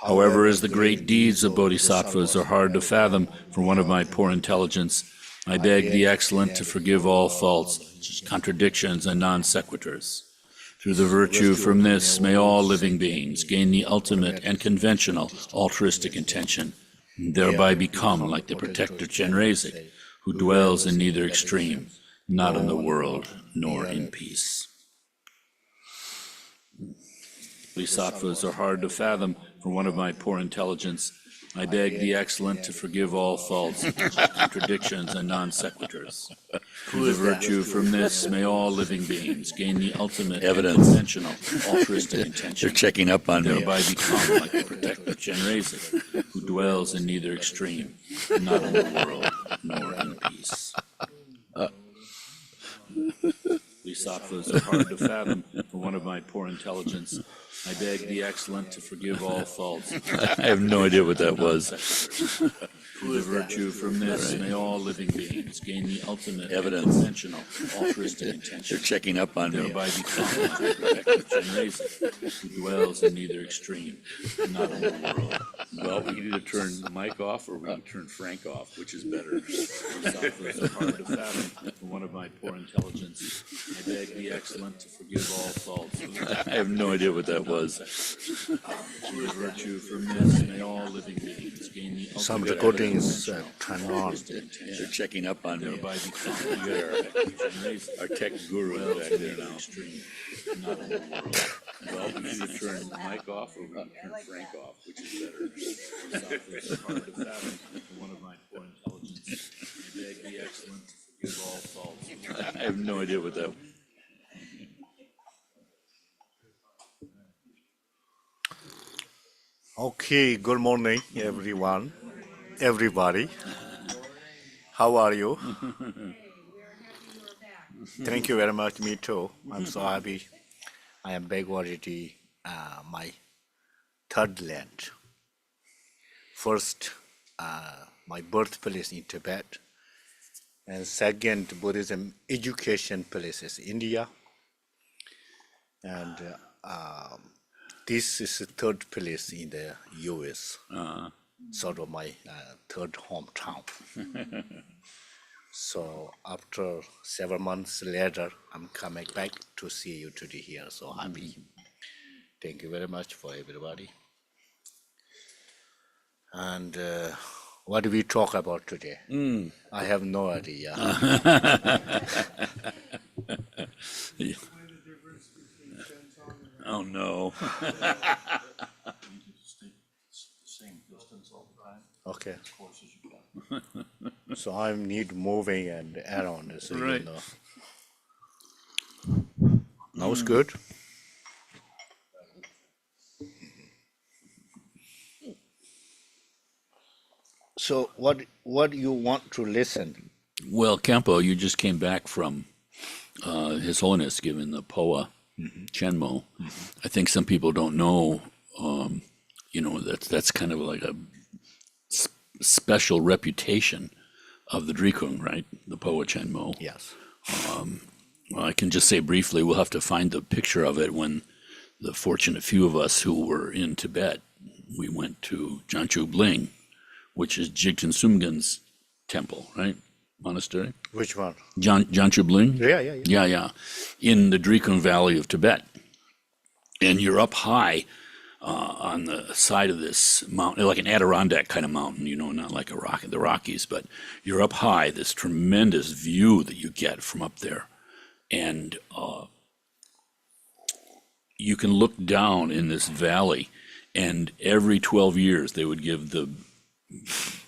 However, as the great deeds of bodhisattvas are hard to fathom for one of my poor intelligence, I beg the Excellent to forgive all faults, contradictions, and non sequiturs. Through the virtue from this, may all living beings gain the ultimate and conventional altruistic intention, and thereby become like the protector Chenrezig, who dwells in neither extreme, not in the world, nor in peace. Bodhisattvas are hard to fathom for one of my poor intelligence. I beg the Excellent to forgive all faults, contradictions, and non sequiturs. Through the virtue from this, may all living beings gain the ultimate and conventional altruistic intention. They're checking up on me. Thereby become like the protector Chenrezig, who dwells in neither extreme, not in the world, nor in peace. Bodhisattvas are hard to fathom for one of my poor intelligence. I beg the Excellent to forgive all faults. I have no idea what that was. Through the virtue from this, may all living beings gain the ultimate and conventional altruistic intention. They're checking up on me. Thereby become like the protector Chenrezig, who dwells in neither extreme, not in the world. Well, we can either turn Mike off or we can turn Frank off, which is better. Bodhisattvas are hard to fathom for one of my poor intelligence. I beg the Excellent to forgive all faults. I have no idea what that was. Through the virtue from this, may all living beings gain the ultimate. Some recordings turned on. They're checking up on me. Thereby become Our tech guru back there now. not in the world. Well, we can either turn Mike off or we can turn Frank off, which is better. Bodhisattvas are hard to fathom for one of my poor intelligence. I beg the Excellent to forgive all faults. I have no idea what that was. Okay, good morning, everyone, everybody. How are you? Thank you very much, me too. I'm so happy. I am back already, my third land. First, my birthplace in Tibet, and second, Buddhism education places, India, and this is the third place in the US, sort of my third hometown. So after several months later, I'm coming back to see you today here, so happy. Thank you very much for everybody. And what do we talk about today? I have no idea. Oh, no. Okay. So I need moving and around, so Right. you know. Now it's good. So what you want to listen? Well, Khenpo, you just came back from His Holiness giving the Poa Chenmo. I think some people don't know, that's kind of like a special reputation of the Drikung, right? The Poa Chenmo. Yes. Well, I can just say briefly, we'll have to find the picture of it when the fortunate few of us who were in Tibet, we went to Janchu Bling, which is Jigten Sumghen's temple, right? Monastery? Which one? Janchu Bling? Yeah. Yeah. In the Drikung Valley of Tibet. And you're up high on the side of this mountain, like an Adirondack kind of mountain, not like the Rockies, but you're up high, this tremendous view that you get from up there. And you can look down in this valley, and every 12 years they would give the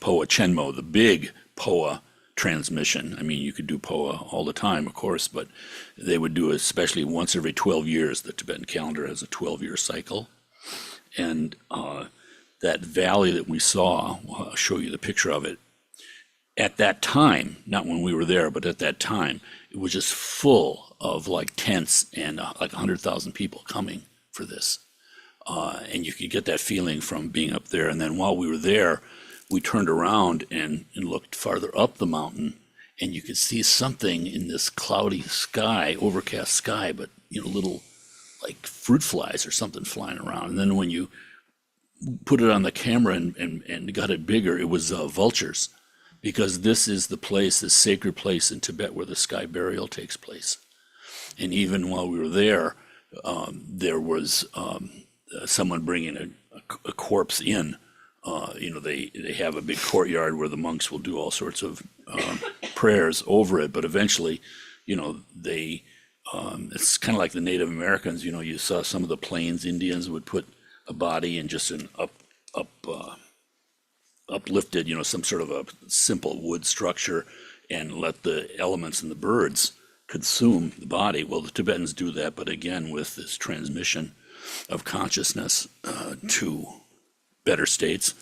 Poa Chenmo, the big Poa transmission. I mean, you could do Poa all the time, of course, but they would do it especially once every 12 years. The Tibetan calendar has a 12-year cycle. And that valley that we saw, I'll show you the picture of it. At that time, not when we were there, but at that time, it was just full of like tents and like 100,000 people coming for this. And you could get that feeling from being up there. And then while we were there, we turned around and looked farther up the mountain, and you could see something in this cloudy sky, overcast sky, but little like fruit flies or something flying around. And then when you put it on the camera and got it bigger, it was vultures, because this is the place, this sacred place in Tibet where the sky burial takes place. And even while we were there, there was someone bringing a corpse in. They have a big courtyard where the monks will do all sorts of prayers over it, but eventually, it's kind of like the Native Americans. You saw some of the Plains Indians would put a body in just an uplifted, some sort of a simple wood structure, and let the elements and the birds consume the body. Well, the Tibetans do that, but again, with this transmission of consciousness to better states.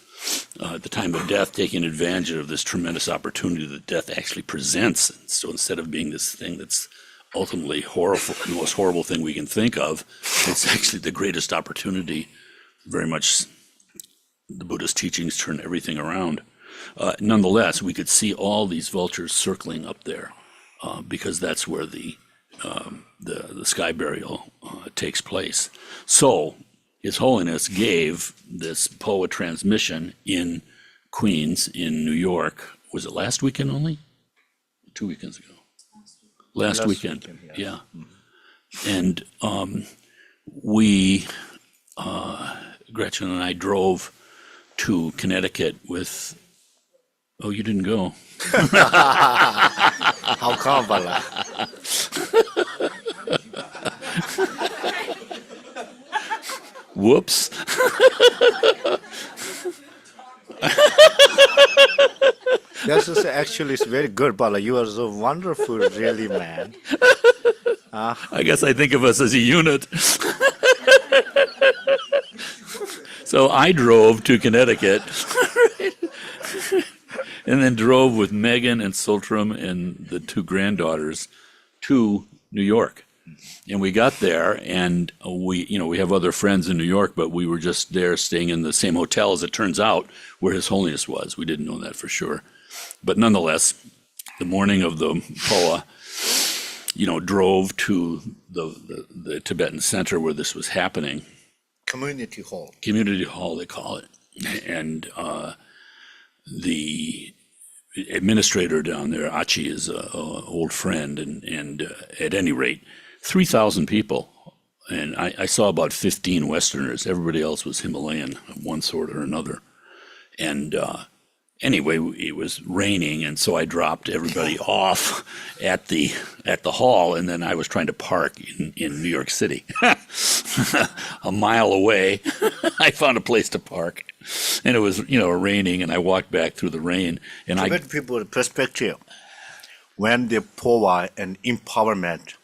At the time of death, taking advantage of this tremendous opportunity that death actually presents. So instead of being this thing that's ultimately horrible, the most horrible thing we can think of, it's actually the greatest opportunity. Very much the Buddhist teachings turn everything around. Nonetheless, we could see all these vultures circling up there because that's where the sky burial takes place. So His Holiness gave this POA transmission in Queens, in New York. Was it last weekend only? 2 weekends ago. Last weekend, yeah. And we, Gretchen and I drove to Connecticut with, oh, you didn't go. How come, Bala? Whoops. This is actually it's very good, Bala. You are so wonderful, really, man. I guess I think of us as a unit. So I drove to Connecticut and then drove with Megan and Sultram and the two granddaughters to New York. And we got there, and we have other friends in New York, but we were just there staying in the same hotel, as it turns out, where His Holiness was. We didn't know that for sure. But nonetheless, the morning of the POA, drove to the Tibetan center where this was happening. Community hall. Community hall, they call it. And the administrator down there, Achi, is an old friend, and at any rate, 3,000 people. And I saw about 15 Westerners. Everybody else was Himalayan of one sort or another. And anyway, it was raining, and so I dropped everybody off at the hall, and then I was trying to park in New York City. A mile away, I found a place to park, and it was raining, and I walked back through the rain. And to give people perspective, when the power and empowerment,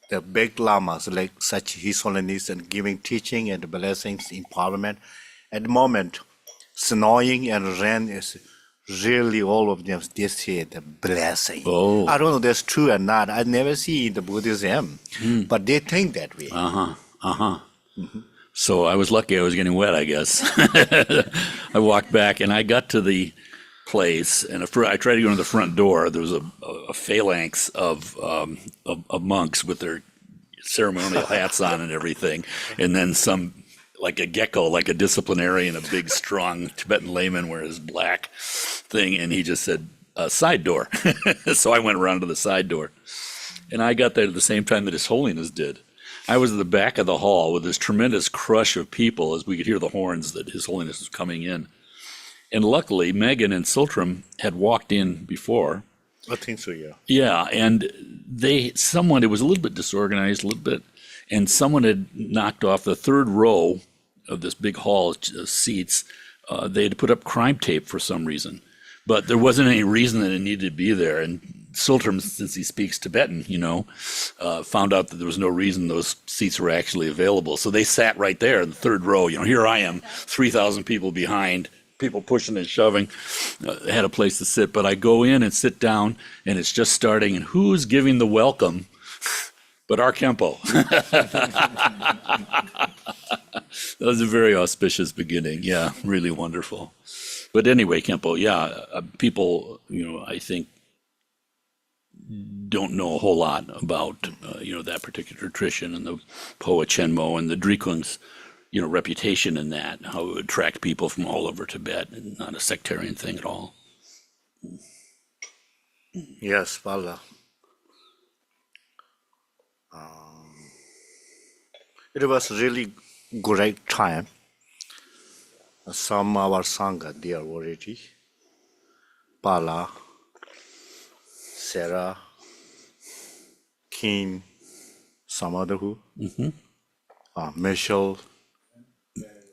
the big lamas like such His Holiness and giving teaching and blessings, empowerment, at the moment, snowing and rain is really all of them, they say the blessing. Oh. I don't know if that's true or not. I never see in the Buddhism, but they think that way. Mm-hmm. So I was lucky I was getting wet, I guess. I walked back, and I got to the place, and I tried to go to the front door. There was a phalanx of monks with their ceremonial hats on and everything, and then some, like a gecko, like a disciplinarian, a big, strong Tibetan layman wearing his black thing, and he just said, side door. So I went around to the side door, and I got there at the same time that His Holiness did. I was at the back of the hall with this tremendous crush of people as we could hear the horns that His Holiness was coming in. And luckily, Megan and Sultram had walked in before. I think so, yeah. Yeah, and it was a little bit disorganized, and someone had knocked off the third row of this big hall of seats. They had put up crime tape for some reason, but there wasn't any reason that it needed to be there. And Sultram, since he speaks Tibetan, found out that there was no reason those seats were actually available. So they sat right there in the third row. Here I am, 3,000 people behind, people pushing and shoving. I had a place to sit, but I go in and sit down, and it's just starting, and who's giving the welcome but our Khenpo? That was a very auspicious beginning. Yeah, really wonderful. But anyway, Khenpo, people, I think, don't know a whole lot about, that particular tradition and the Poa Chenmo and the Drikungs. reputation in that, how it would attract people from all over Tibet, and not a sectarian thing at all. Yes, well, it was really great time. Some our Sangha there already. Pala, Sarah, Kim, some other who, Michelle,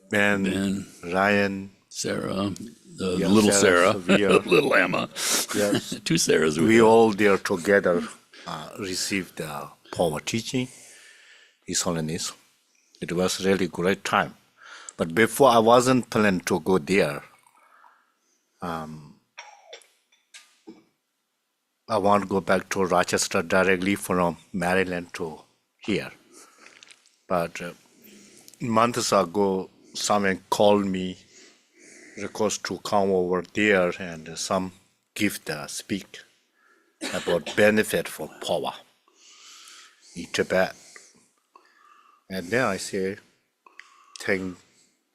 Ben, Ben, Ryan, Sarah, the Yeah, little Sarah, Sarah, Sevilla. little Emma. Yes. Two Sarahs. We all there together received power teaching, His Holiness. It was really great time. But before I wasn't planning to go there. I want to go back to Rochester directly from Maryland to here. But months ago, someone called me, request to come over there and some gift speak about benefit for power in Tibet. And then I say, take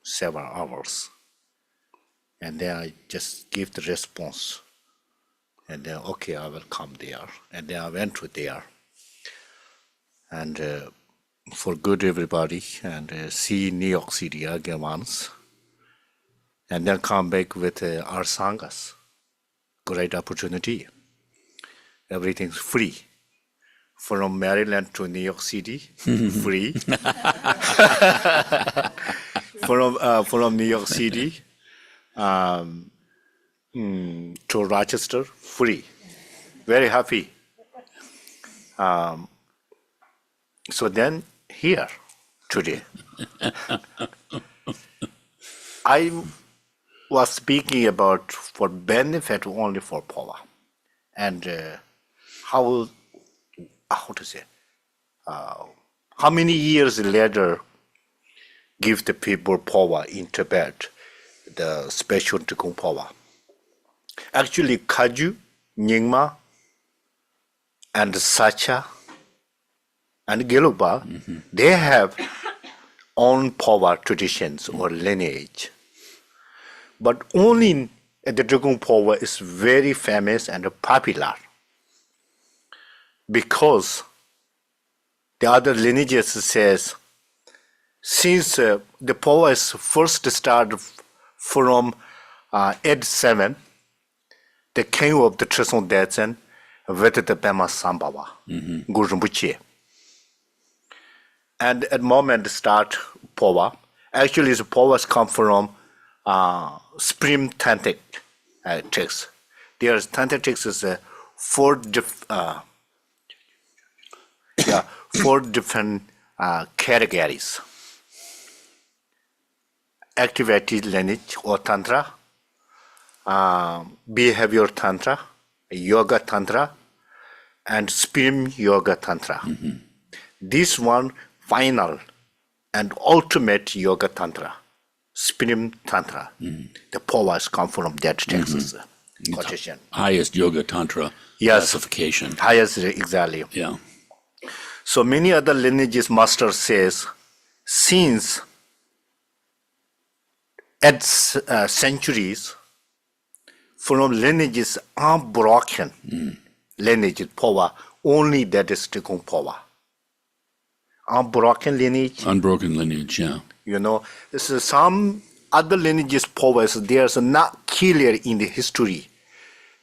several hours. And then I just give the response. And then, okay, I will come there. And then I went to there. And for good everybody, and see New York City again once. And then come back with our sanghas. Great opportunity. Everything's free. From Maryland to New York City, free. From New York City to Rochester, free. Very happy. So then here today, I was speaking about for benefit only for power, and how to say, how many years later give the people power in Tibet, the special Tikkun power. Actually, Kaju, Nyingma, and Sacha, and Gelugpa, they have own power traditions or lineage. But only the Tikkun power is very famous and popular because the other lineages says since the power is first started from Ed 7, the king of the Trisong Detsen with the Pema Sambhava, Guru Rinpoche. And at moment start power. Actually, the powers come from Spring Tantric texts. There's Tantric texts is four different categories. Activated lineage or Tantra, behavior Tantra, Yoga Tantra, and Spring Yoga Tantra. This one final and ultimate Yoga Tantra, Spring Tantra. The powers come from that text quotation. Highest Yoga Tantra classification. Highest, exactly. Yeah. So many other lineages master says, since at centuries, from lineages unbroken lineage power, only that is Tikkun power. Unbroken lineage. Unbroken lineage, yeah. You know, this is some other lineages powers, there's not clear in the history.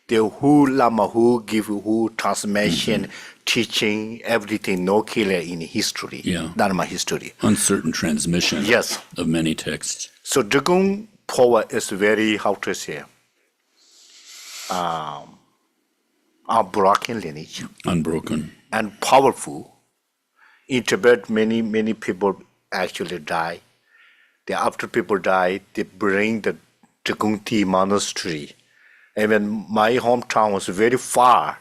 The who Lama, who give who transmission, teaching, everything, no clear in history. Yeah. Dharma history. Uncertain transmission Yes. of many texts. So Tikkun power is very, how to say, unbroken lineage. Unbroken. And powerful. In Tibet, many people actually die. After people die, they bring the Tikkun tea monastery. Even my hometown was very far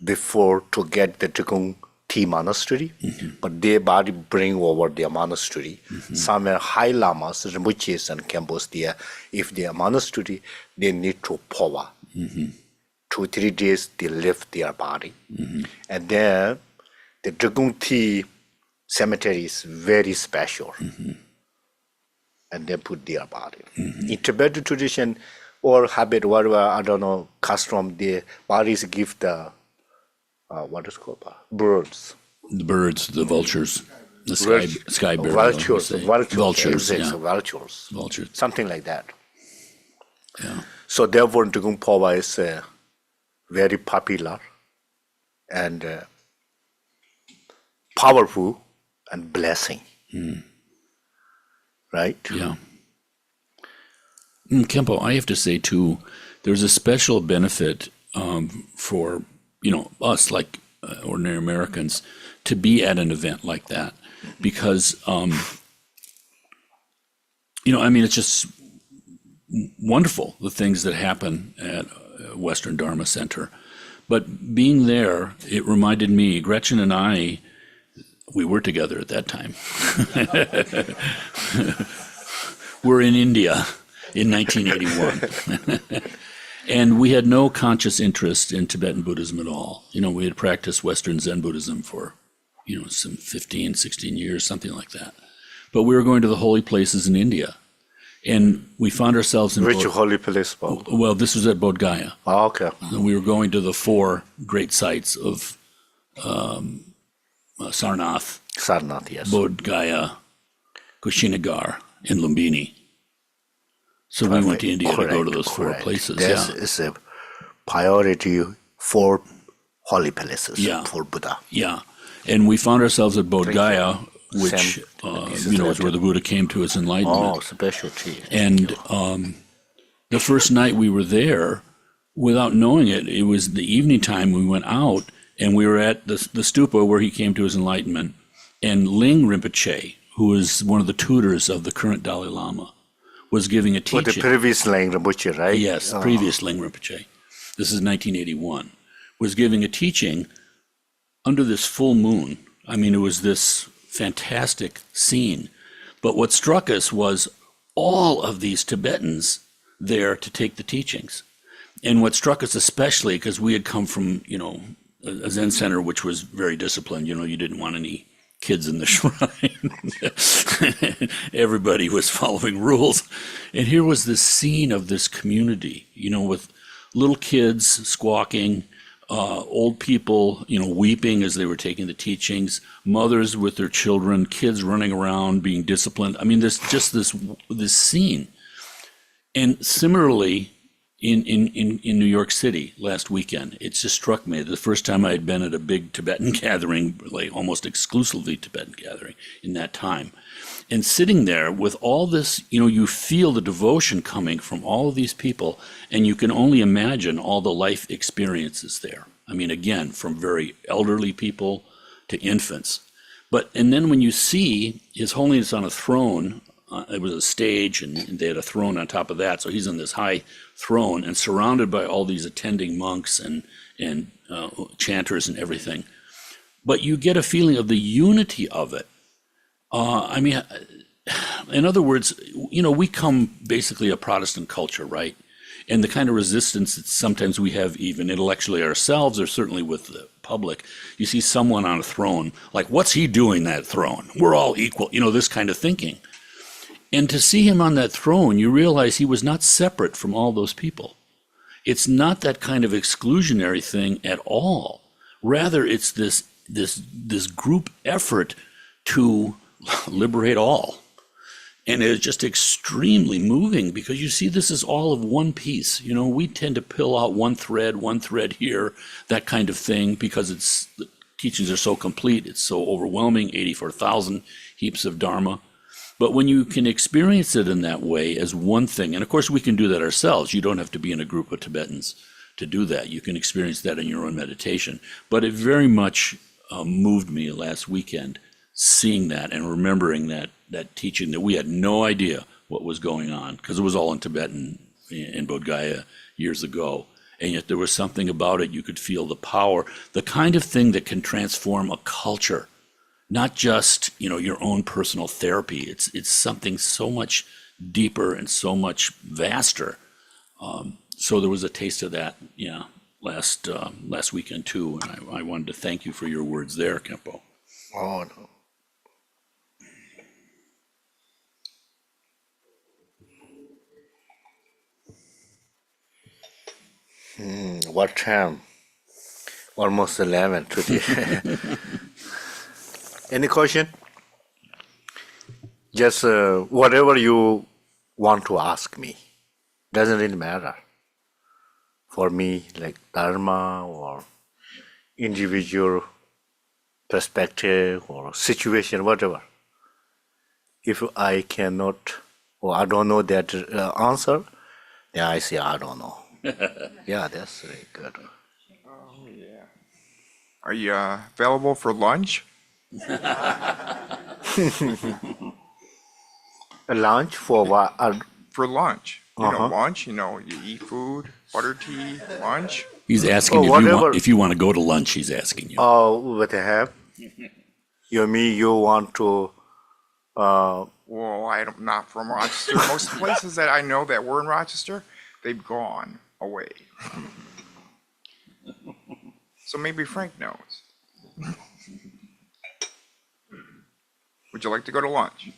before to get the Tikkun tea monastery, but they body bring over their monastery. Some are high lamas, Rinpoches and Khenpos there. If they are monastery, they need to power. 2-3 days they lift their body. And then the Tikkun tea cemetery is very special. and then put their body. In Tibetan tradition or habit, whatever, I don't know, custom, the bodies give the, what is called, birds. The birds, the vultures, the sky bird. Vultures, Vultures, yeah. vultures. Vultures. Something like that. Yeah. So therefore, Tukung Pawa is very popular and powerful and blessing. Right? Yeah. Khenpo, I have to say too, there's a special benefit for, us like ordinary Americans to be at an event like that because, it's just wonderful, the things that happen at Western Dharma Center. But being there, it reminded me, Gretchen and I, we were together at that time. We're in India in 1981. And we had no conscious interest in Tibetan Buddhism at all. We had practiced Western Zen Buddhism for, some 15, 16 years, something like that. But we were going to the holy places in India. And we found ourselves in... Which holy place? Well, this was at Bodh Gaya. Oh, okay. And we were going to the 4 great sites of Sarnath, Yes. Bodh Gaya, Kushinagar, and Lumbini. So we went to India to go to those 4 places. This is a priority for holy places for Buddha. Yeah. And we found ourselves at Bodh Gaya, which, is where the Buddha came to his enlightenment. Oh, specialty. And the first night we were there, without knowing it, it was the evening time we went out, and we were at the stupa where he came to his enlightenment. And Ling Rinpoche, who is one of the tutors of the current Dalai Lama, was giving a teaching. The previous Ling Rinpoche, right? Yes, previous Ling Rinpoche. This is 1981. Was giving a teaching under this full moon. I mean, it was this fantastic scene. But what struck us was all of these Tibetans there to take the teachings. And what struck us especially, because we had come from, a Zen center which was very disciplined. You didn't want any kids in the shrine. Everybody was following rules. And here was this scene of this community, with little kids squawking, old people, weeping as they were taking the teachings, mothers with their children, kids running around being disciplined. I mean, there's just this scene. And similarly, in New York City last weekend, it just struck me, the first time I had been at a big Tibetan gathering, like almost exclusively Tibetan gathering in that time. And sitting there with all this, you feel the devotion coming from all of these people, and you can only imagine all the life experiences there. I mean, again, from very elderly people to infants. And then when you see His Holiness on a throne, it was a stage, and they had a throne on top of that. So he's on this high throne and surrounded by all these attending monks and chanters and everything. But you get a feeling of the unity of it. In other words, we come basically a Protestant culture, right? And the kind of resistance that sometimes we have even intellectually ourselves, or certainly with the public, you see someone on a throne, like, what's he doing that throne? We're all equal, this kind of thinking. And to see him on that throne, you realize he was not separate from all those people. It's not that kind of exclusionary thing at all. Rather, it's this group effort to liberate all. And it's just extremely moving because you see this is all of one piece. We tend to pill out one thread here, that kind of thing, because the teachings are so complete, it's so overwhelming, 84,000 heaps of Dharma. But when you can experience it in that way as one thing, and of course we can do that ourselves. You don't have to be in a group of Tibetans to do that. You can experience that in your own meditation. But it very much moved me last weekend, seeing that and remembering that teaching that we had no idea what was going on, because it was all in Tibetan in Bodh Gaya years ago. And yet there was something about it. You could feel the power, the kind of thing that can transform a culture. Not just, your own personal therapy. It's something so much deeper and so much vaster. So there was a taste of that, last weekend too. And I wanted to thank you for your words there, Khenpo. Oh, no. What time? Almost 11 today. Any question? Just whatever you want to ask me. Doesn't really matter. For me, like dharma or individual perspective or situation, whatever. If I cannot or I don't know that answer, then I say I don't know. Yeah, that's very good. Oh, yeah. Are you available for lunch? A lunch for what? For lunch. You know, Uh-huh. lunch, you eat food, butter tea, lunch. He's asking whatever. if you want to go to lunch. He's asking you. Oh, what I have? You mean you want to? Well, I'm not from Rochester. Most places that I know that were in Rochester, they've gone away. So maybe Frank knows. Would you like to go to lunch?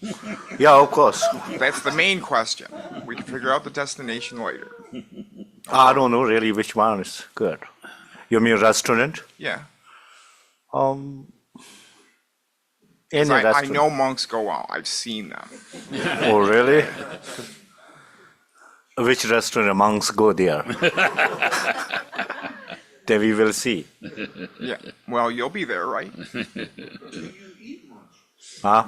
Yeah, of course. That's the main question. We can figure out the destination later. I don't know really which one is good. You mean restaurant? Yeah. Any 'Cause I restaurant? know monks go out. I've seen them. Oh, really? Which restaurant monks go there? Then we will see. Yeah. Well, you'll be there, right? Huh?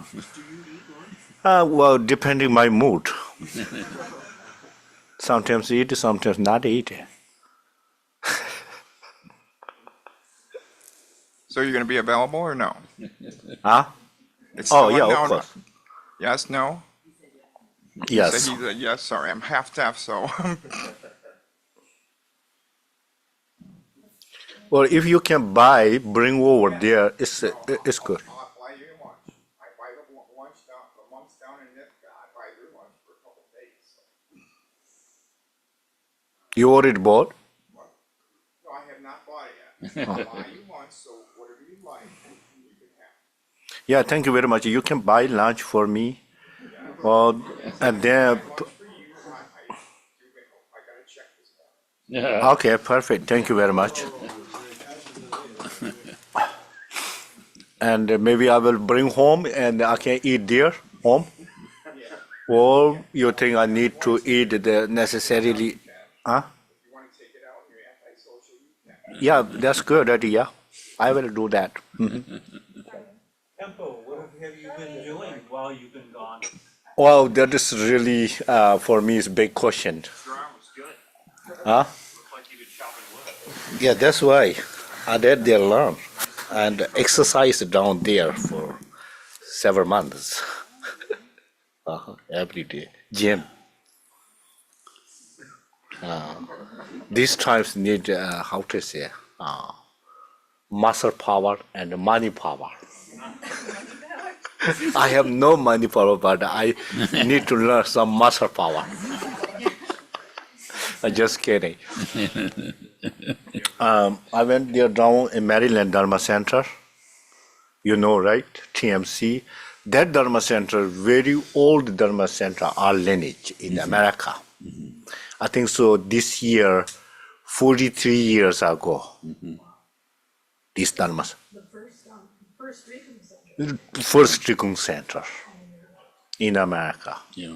Well, depending my mood. Sometimes eat, sometimes not eat. So you're going to be available or no? Huh? It's Oh, still a yeah, no, of no. course. Yes, no? Yes. So he's a yes, sorry. I'm half deaf, so. Well, if you can buy, bring over there, it's good. I'll buy you lunch. I buy the monks down in Nipka. I buy their lunch for a couple days. You already bought? No, I have not bought it yet. I'll buy you lunch, so whatever you like, you can have. Yeah, thank you very much. You can buy lunch for me. Well, and then, Lunch for you, I gotta check this morning. okay, perfect. Thank you very much. And maybe I will bring home and I can eat there, home. Or you think I need to eat the necessarily, huh? If you wanna take it out and you're antisocial, you can. Yeah, that's good idea. I will do that. Khenpo, what have you been doing while you've been gone? Well, that is really, for me, is a big question. Your arm was good. Huh? Looked like you could chop and wood. Yeah, that's why I did there learn and exercise down there for several months. Every day. Gym. These times need, how to say, muscle power and money power. I have no money power, but I need to learn some muscle power. I'm just kidding. I went there down in Maryland Dharma Center. You know, right? TMC. That Dharma Center, very old Dharma Center, our lineage in America. I think so this year, 43 years ago, this Dharma first Trikung Center in America. Yeah.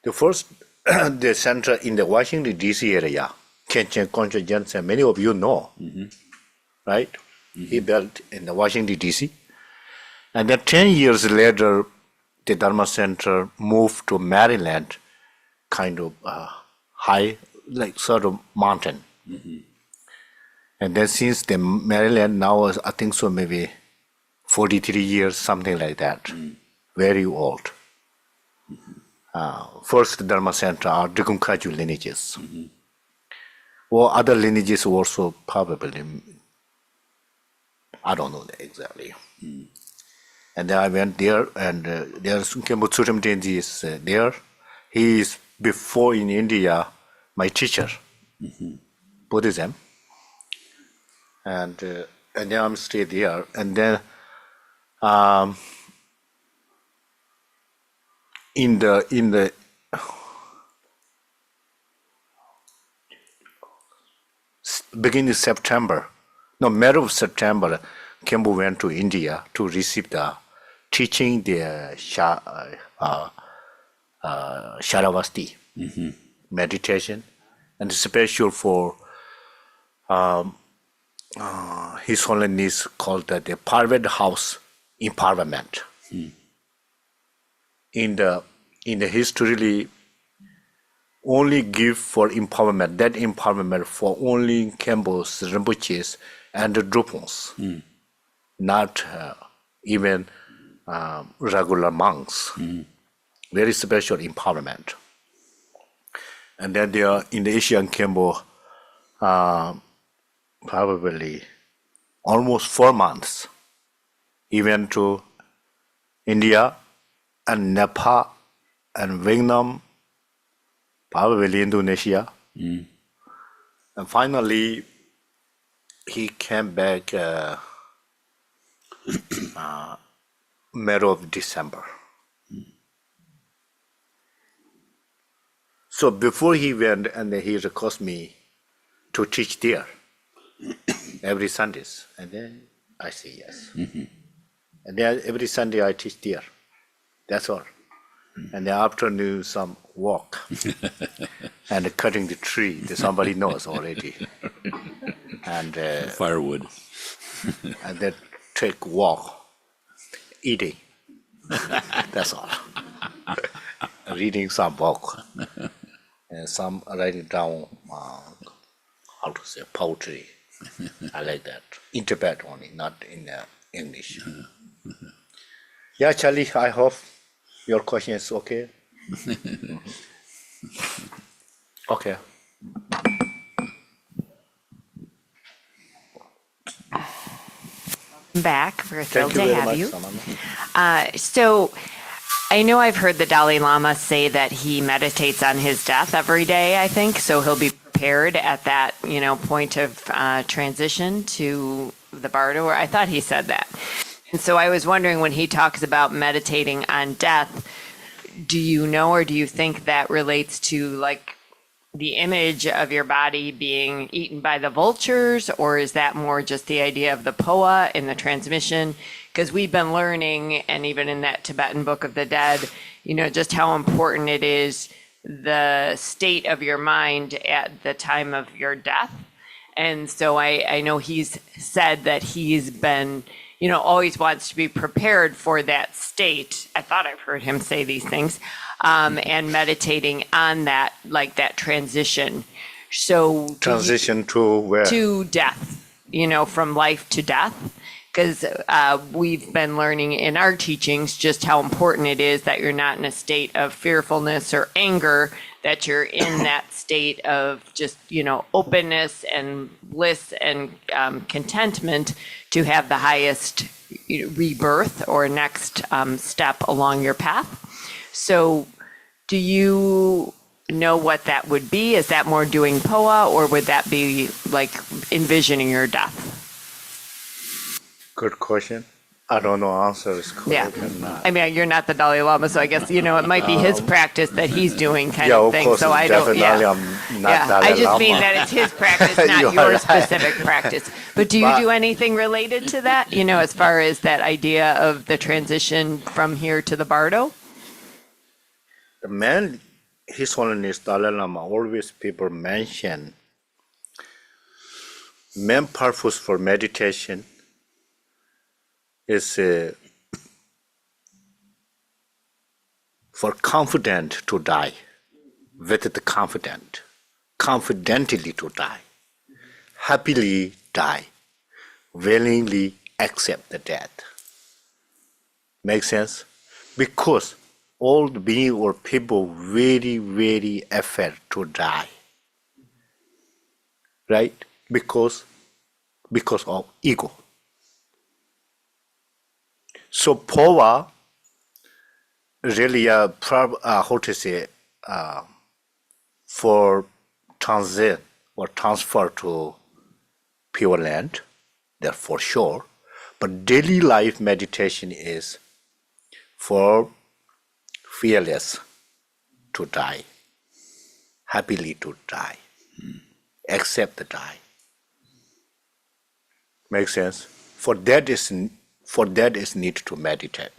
The first, the center in the Washington, D.C. area, Khenpo Concho Jensen, many of you know, right? He built in the Washington, D.C. And then 10 years later, the Dharma Center moved to Maryland, kind of high, like sort of mountain. And then since the Maryland now, I think so maybe 43 years, something like that. Very old. First Dharma Center are Drikunkaju lineages. Or other lineages also probably, I don't know exactly. And then I went there, and there's Khenpo Tsurim Tenji is there. He is before in India, my teacher, Buddhism. And then I'm stay there, and then in the beginning of September, no, middle of September, Khenpo went to India to receive the teaching the Sharavasti meditation, and special for His Holiness called the Private House Empowerment. In the history, only give for empowerment, that empowerment for only Khenpo's, Rinpoches, and the Drupals, not even regular monks. Very special empowerment. And then they are in the Asian Khenpo, probably almost 4 months. He went to India and Nepal and Vietnam, probably Indonesia. And finally, he came back middle of December. So before he went, and he requested me to teach there every Sundays, and then I say yes. And then every Sunday I teach there. That's all. And then afternoon some walk and cutting the tree. Somebody knows already. And Firewood. and then take walk, eating. That's all. Reading some book, and some writing down how to say poetry. I like that. In Tibet only, not in English. Yeah, Charlie, I hope your question is okay. Okay. Back. We're thrilled Thank you to very have much, you. Samantha. So I know I've heard the Dalai Lama say that he meditates on his death every day, I think. So he'll be prepared at that, point of transition to the Bardo. Or I thought he said that. And so I was wondering, when he talks about meditating on death, do you know, or do you think that relates to like the image of your body being eaten by the vultures, or is that more just the idea of the poa in the transmission? Because we've been learning, and even in that Tibetan Book of the Dead, just how important it is, the state of your mind at the time of your death. And so I know he's said that he's been, always wants to be prepared for that state. I thought I've heard him say these things, and meditating on that, like that transition. So Transition to where? to death, from life to death. Because we've been learning in our teachings just how important it is that you're not in a state of fearfulness or anger, that you're in that state of just, openness and bliss and contentment to have the highest rebirth or next step along your path. So do you know what that would be? Is that more doing POA, or would that be like envisioning your death? Good question. I don't know answer is Yeah. correct or not. I mean, you're not the Dalai Lama, so I guess, it might be his practice that he's doing kind Yeah, of of thing. course, So I don't, definitely yeah. I'm not Yeah, Dalai I just Lama. mean that it's his practice, not You are your right. specific practice. But do you But- do anything related to that, as far as that idea of the transition from here to the Bardo? The man, His Holiness Dalai Lama, always people mention main purpose for meditation is for confident to die, with the confidently to die, happily die, willingly accept the death. Make sense? Because all the being or people very, very afraid to die. Right? Because of ego. So power really how to say for transit or transfer to pure land, that's for sure. But daily life meditation is for fearless to die, happily to die, accept the die, Make sense? For that is need to meditate.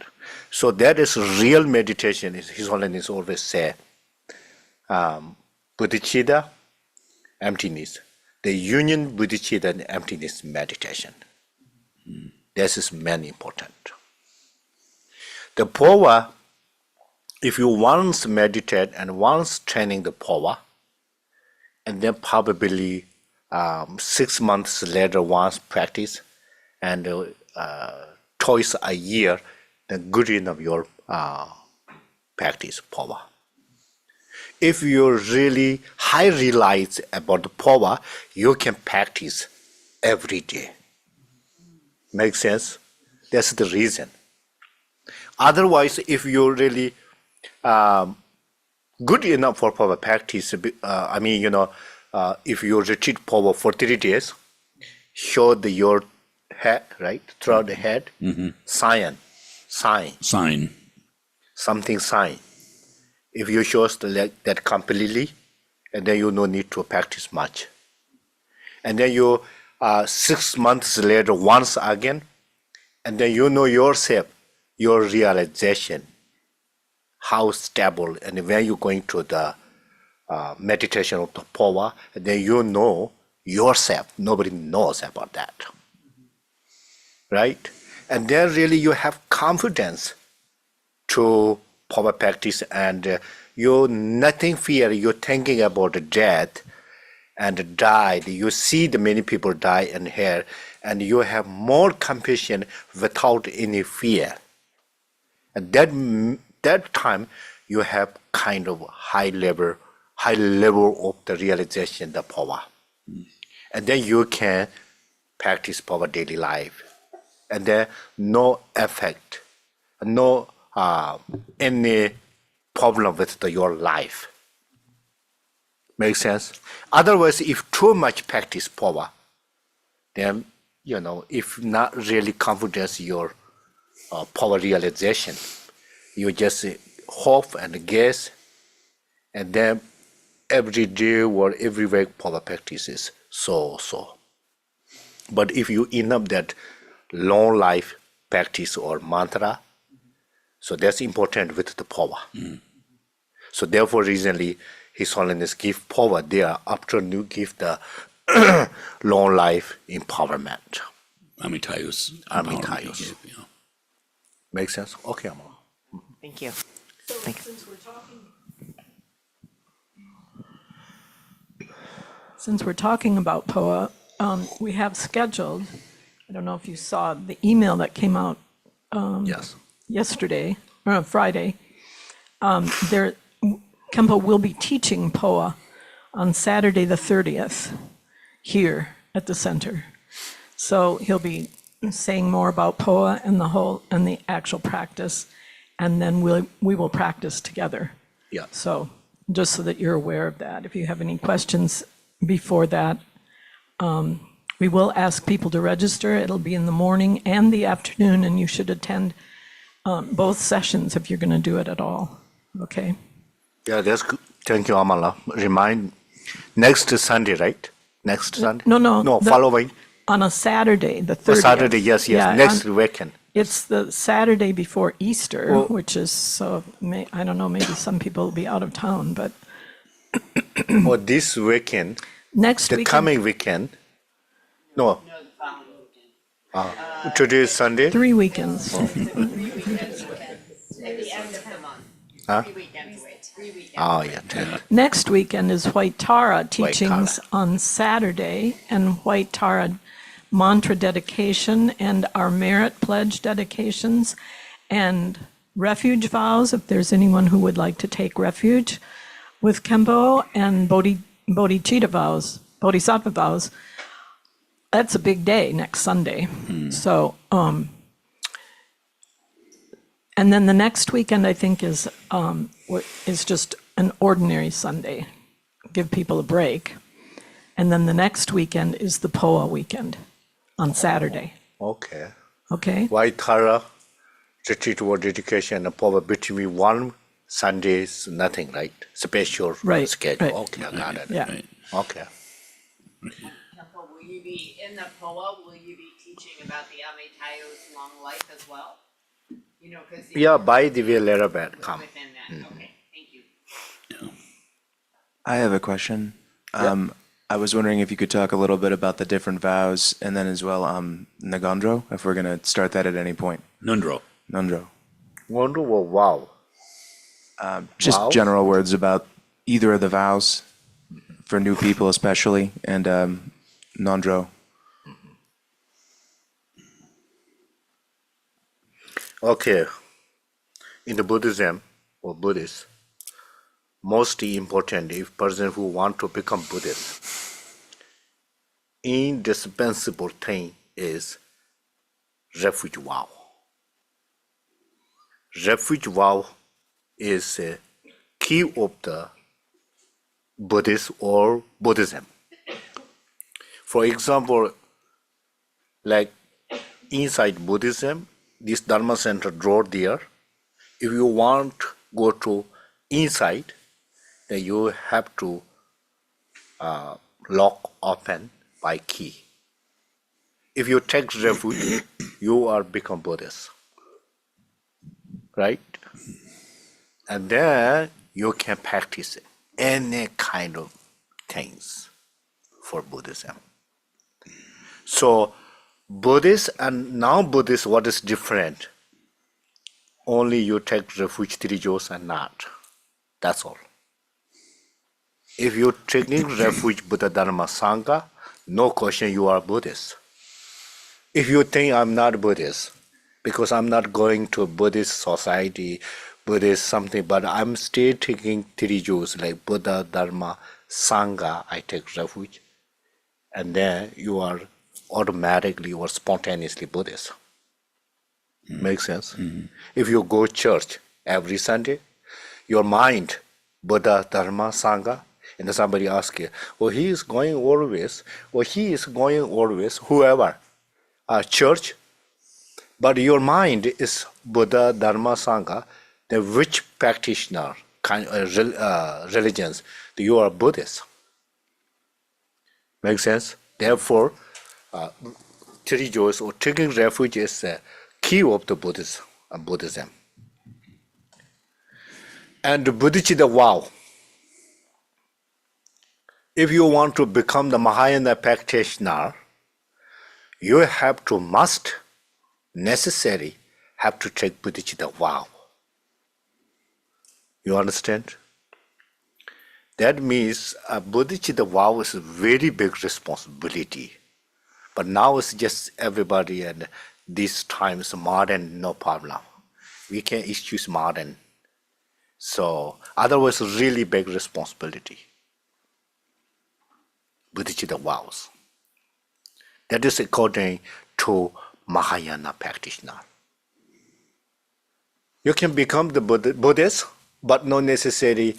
So that is real meditation. His Holiness always say, bodhicitta, emptiness. The union bodhicitta and emptiness meditation. This is very important. The power, if you once meditate and once training the power, and then probably 6 months later once practice, and twice a year, then good enough your practice power. If you really high realize about the power, you can practice every day. Make sense? That's the reason. Otherwise, if you really good enough for power practice, if you retreat power for 3 days, show your head, right? Throughout the head, sign. Sign. Something sign. If you show that completely, and then you no need to practice much. And then you 6 months later once again, and then you know yourself, your realization, how stable, and when you're going to the meditation of the power, and then you know yourself. Nobody knows about that, right? And then really you have confidence to power practice, and you nothing fear. You're thinking about the death and died. You see the many people die in here, and you have more compassion without any fear. And that time you have kind of high level of the realization, the power. And then you can practice power daily life. And then no effect, no any problem with your life. Make sense? Otherwise, if too much practice power, then, if not really confidence your power realization, you just hope and guess, and then every day or every week power practices so. But if you enough that long life practice or mantra, so that's important with the power. So therefore, recently, His Holiness give power there after you give the long life empowerment. Amitayus. Amitayus. Make sense? Okay, Amala. Thank you. Since we're talking about POA, we have scheduled, I don't know if you saw the email that came out Yes. yesterday, or Friday. Khenpo will be teaching POA on Saturday the 30th here at the center. So he'll be saying more about POA and the actual practice, and then we will practice together. Yeah. So just so that you're aware of that. If you have any questions before that, we will ask people to register. It'll be in the morning and the afternoon, and you should attend both sessions if you're going to do it at all. Okay? Yeah, that's good. Thank you, Amala. Remind next Sunday, right? Next Sunday? No. No, following. On a Saturday, the 30th. Saturday, yes. Yeah, Next weekend. It's the Saturday before Easter, Well- which is, I don't know, maybe some people will be out of town, but Or this weekend, next the weekend. coming weekend. No. Today is Sunday. 3 weekends. At the end of the month. Huh? 3 weekends away. 3 weekends. Oh, yeah. Next weekend is White Tara teachings on Saturday, and White Tara mantra dedication, and our merit pledge dedications, and refuge vows, if there's anyone who would like to take refuge with Khenpo, and bodhicitta vows, bodhisattva vows. That's a big day next Sunday. So, and then the next weekend, I think, is just an ordinary Sunday. Give people a break. And then the next weekend is the POA weekend on Saturday. Okay. Okay? White Tara, retreat or dedication, and power between one Sunday is nothing, right? Special Right, schedule. right. Okay, I got it. Yeah. Right. Okay. Will you be in the POA? Will you be teaching teaching about the Amitayo's long life as well? You know, because Yeah, by the way, later back come. within that. Okay, thank you. I have a question. I was wondering if you could talk a little bit about the different vows, and then as well, Nagandro, if we're gonna start that at any point. Nundro. Nandro. Wonder wow. Just Vows? general words about either of the vows, for new people especially, and Nandro. Okay. In the Buddhism or Buddhist, most important if person who want to become Buddhist, indispensable thing is refuge vow. Refuge vow is a key of the Buddhist or Buddhism. For example, like inside Buddhism, this Dharma center drawer there, if you want go to inside, then you have to lock open by key. If you take refuge, you are become Buddhist, right? And then you can practice any kind of things for Buddhism. So Buddhist and non-Buddhist, what is different? Only you take refuge 3 jhos and not. That's all. If you're taking refuge Buddha Dharma Sangha, no question you are Buddhist. If you think I'm not Buddhist, because I'm not going to Buddhist society, Buddhist something, but I'm still taking 3 jhos like Buddha Dharma Sangha, I take refuge, and then you are automatically or spontaneously Buddhist. Makes sense? If you go church every Sunday, your mind, Buddha, Dharma, Sangha, and somebody asks you, oh, he is going always, or he is going always, whoever, church, but your mind is Buddha, Dharma, Sangha, then which practitioner, religions, you are Buddhist. Makes sense? Therefore, 3 jhos or taking refuge is the key of the Buddhism. And the Bodhicitta vow. If you want to become the Mahayana practitioner, you have to necessary have to take Bodhicitta vow. You understand? That means a Bodhicitta vow is a very big responsibility. But now it's just everybody, and these times modern, no problem. We can excuse modern. So otherwise, really big responsibility. Bodhicitta vows. That is according to Mahayana practitioner. You can become the Buddhist, but not necessarily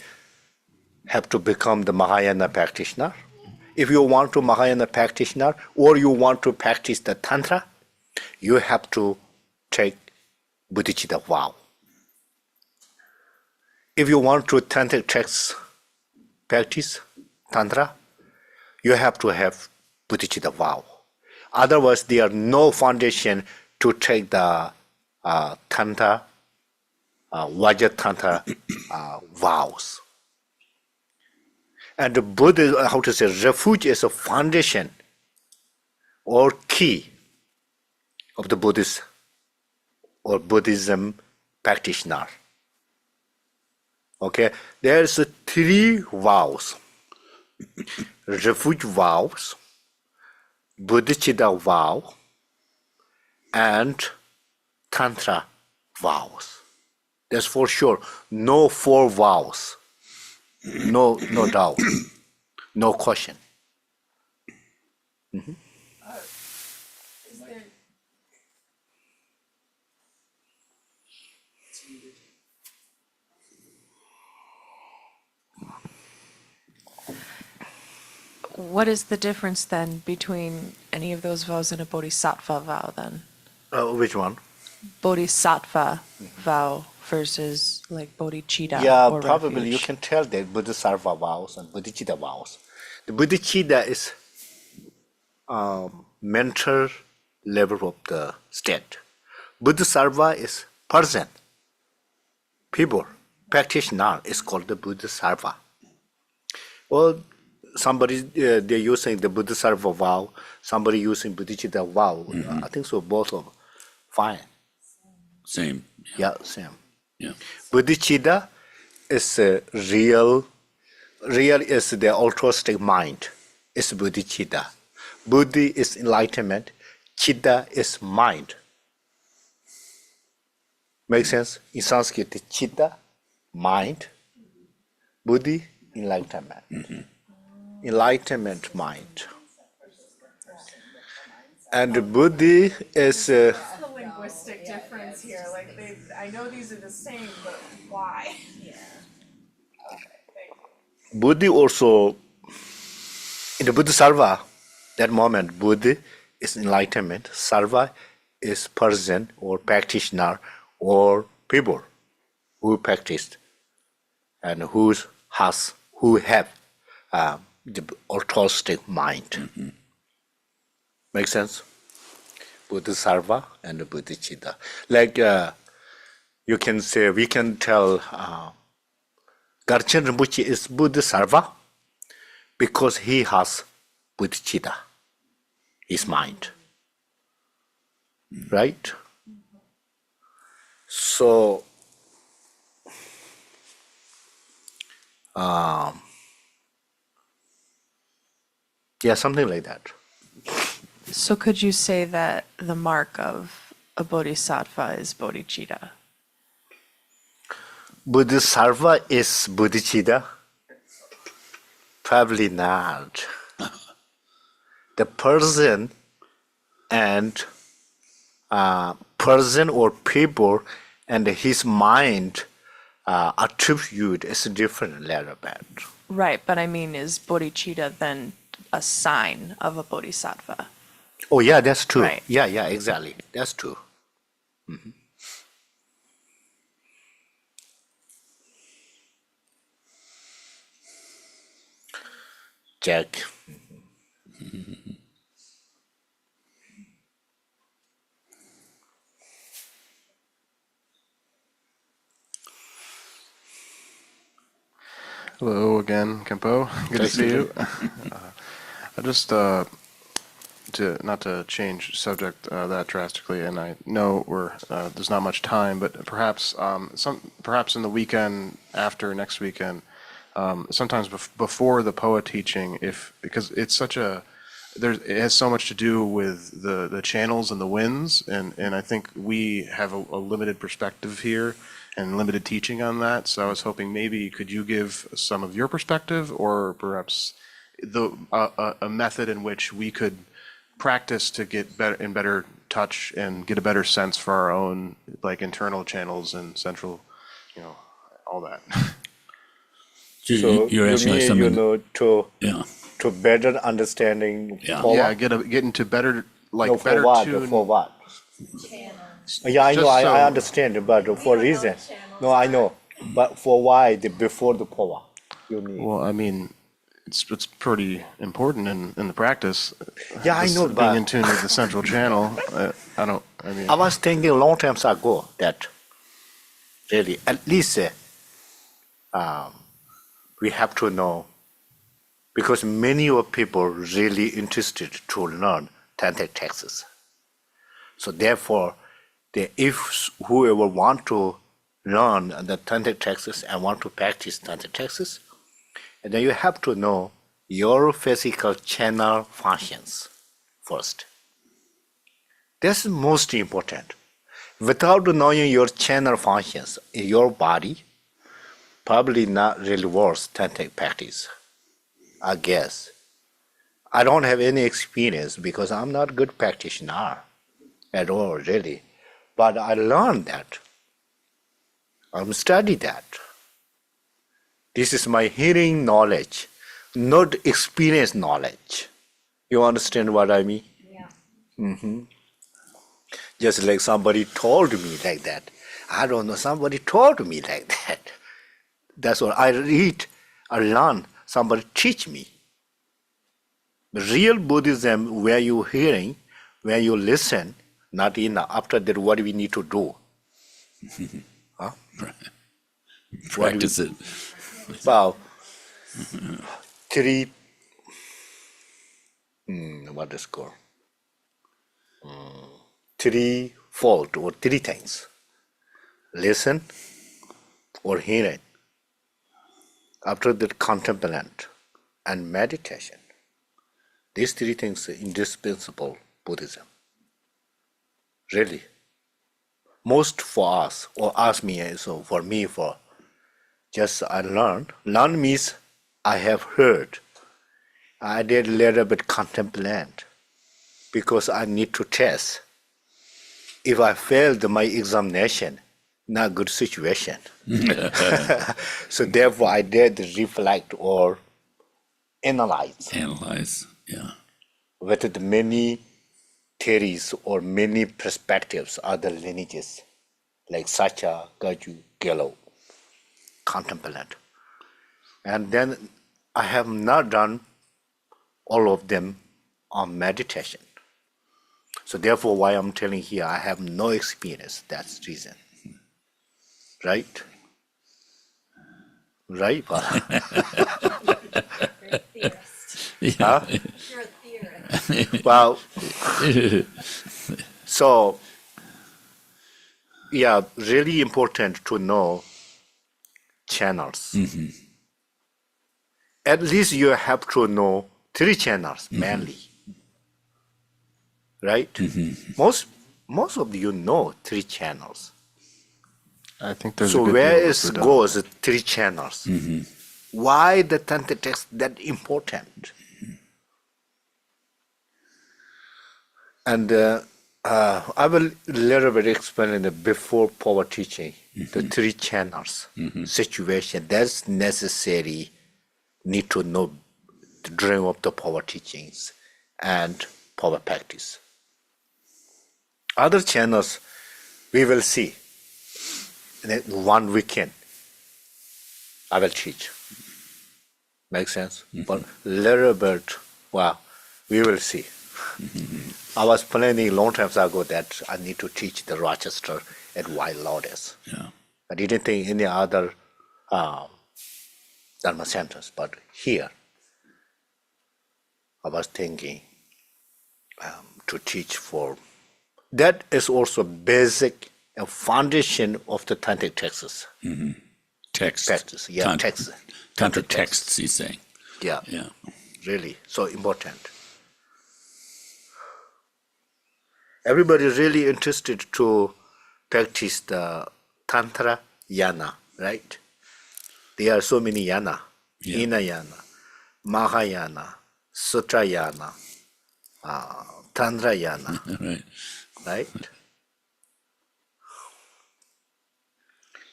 have to become the Mahayana practitioner. If you want to Mahayana practitioner or you want to practice the Tantra, you have to take Bodhicitta vow. If you want to Tantric texts practice Tantra, you have to have Bodhicitta vow. Otherwise, there are no foundation to take the Tantra, Vajra Tantra vows. And the Buddha, how to say, refuge is a foundation or key of the Buddhist or Buddhism practitioner. Okay, there's 3 vows. Refuge vows, Bodhicitta vow, and Tantra vows. That's for sure. No 4 vows. No doubt. No question. What is the difference then between any of those vows and a bodhisattva vow then? Which one? Bodhisattva vow versus like bodhicitta Yeah, or probably you refuge. can tell that Bodhisattva vows and Bodhicitta vows. The Bodhicitta is mental level of the state. Bodhisattva is person, people, practitioner is called the Bodhisattva. Well, somebody, they're using the Bodhisattva vow, somebody using Bodhicitta vow. I think so, both of them. Fine. Same. Yeah, same. Yeah. Bodhicitta is real is the altruistic mind. It's bodhicitta. Buddhi is enlightenment. Chitta is mind. Make sense? In Sanskrit, chitta, mind. Buddhi, enlightenment. Enlightenment mind. And Buddhi is The linguistic difference here, like I know these are the same, but why? Buddhi also, in the Bodhisattva, that moment, Buddhi is enlightenment, Sarva is person or practitioner or people who practiced and who have the altruistic mind. Make sense? Bodhisattva and Bodhicitta. Like you can say, we can tell Garchen Rinpoche is Bodhisattva because he has bodhicitta, his mind. Right? So, yeah, something like that. So could you say that the mark of a bodhisattva is bodhicitta? Bodhisattva is bodhicitta? Probably not. The person and person or people and his mind attribute is a different letter bit. Right, but I mean, is bodhicitta then a sign of a bodhisattva? Oh yeah, that's true. Right. Yeah, exactly. That's true. Jack. Hello again, Khenpo. Good to see you. I just to not to change subject that drastically, and I know there's not much time, but perhaps perhaps in the weekend after next weekend, sometimes before the POA teaching, because it's such a it has so much to do with the channels and the winds, and I think we have a limited perspective here and limited teaching on that. So I was hoping maybe could you give some of your perspective, or perhaps a method in which we could practice to get better touch and get a better sense for our own like internal channels and central, all that. So you're asking like something. To better understanding. Yeah. For Yeah, what? get into better No, better for what? tune. For what? Yeah, I know. Just I so- understand, but for reason. No, I know. But for why before the power you need? Well, I mean, it's pretty important in the practice. Yeah, I This know, being in but tune with the central channel. I mean, I was thinking a long time ago that really at least we have to know, because many of people really interested to learn tantric texts. So therefore, if whoever want to learn the tantric texts and want to practice tantric texts, and then you have to know your physical channel functions first. That's most important. Without knowing your channel functions in your body, probably not really worth tantric practice, I guess. I don't have any experience because I'm not a good practitioner at all, really. But I learned that. I'm studied that. This is my hearing knowledge, not experience knowledge. You understand what I mean? Yeah. Just like somebody told me like that. I don't know, somebody told me like that. That's what I read, I learn, somebody teach me. The real Buddhism, where you're hearing, when you listen, not enough. After that, what do we need to do? Huh? Practice it. Well, three, what is called? Threefold or three things. Listen or hear it. After that, contemplate and meditation. These three things are indispensable Buddhism. Really. Most for us, or ask me, so for me, for just I learned. Learn means I have heard. I did a little bit contemplate because I need to test. If I failed my examination, not good situation. So therefore I did reflect or analyze Analyze. Yeah. whether the many theories or many perspectives, other lineages, like Sacha, Gaju, Gelo, contemplate. And then I have not done all of them on meditation. So therefore, why I'm telling here, I have no experience. That's the reason. Right? Right, Paula? Huh? You're a theorist. Well, so, yeah, really important to know channels. At least you have to know 3 channels mainly. Right? Most of you know 3 channels. I think there's a So good where deal is of goes the 3 channels? Why the Tantra text that important? And I will little bit explain in the before power teaching the 3 channels situation that's necessary. Need to know the dream of the power teachings and power practice. Other channels we will see. In one weekend I will teach. Make sense? But little bit, well, we will see. I was planning long time ago that I need to teach the Rochester at White Lotus. Yeah. I didn't think any other Dharma centers, but here I was thinking to teach for. That is also basic foundation of the Tantric texts. Text. Practice, yeah, Tantra- text. Tantra Tantric texts, he's saying. Yeah, Yeah. really, so important. Everybody really interested to practice the Tantra Yana, right? There are so many Yana. Yeah. Hinayana, Mahayana, Sutrayana, Tantrayana, Right. right?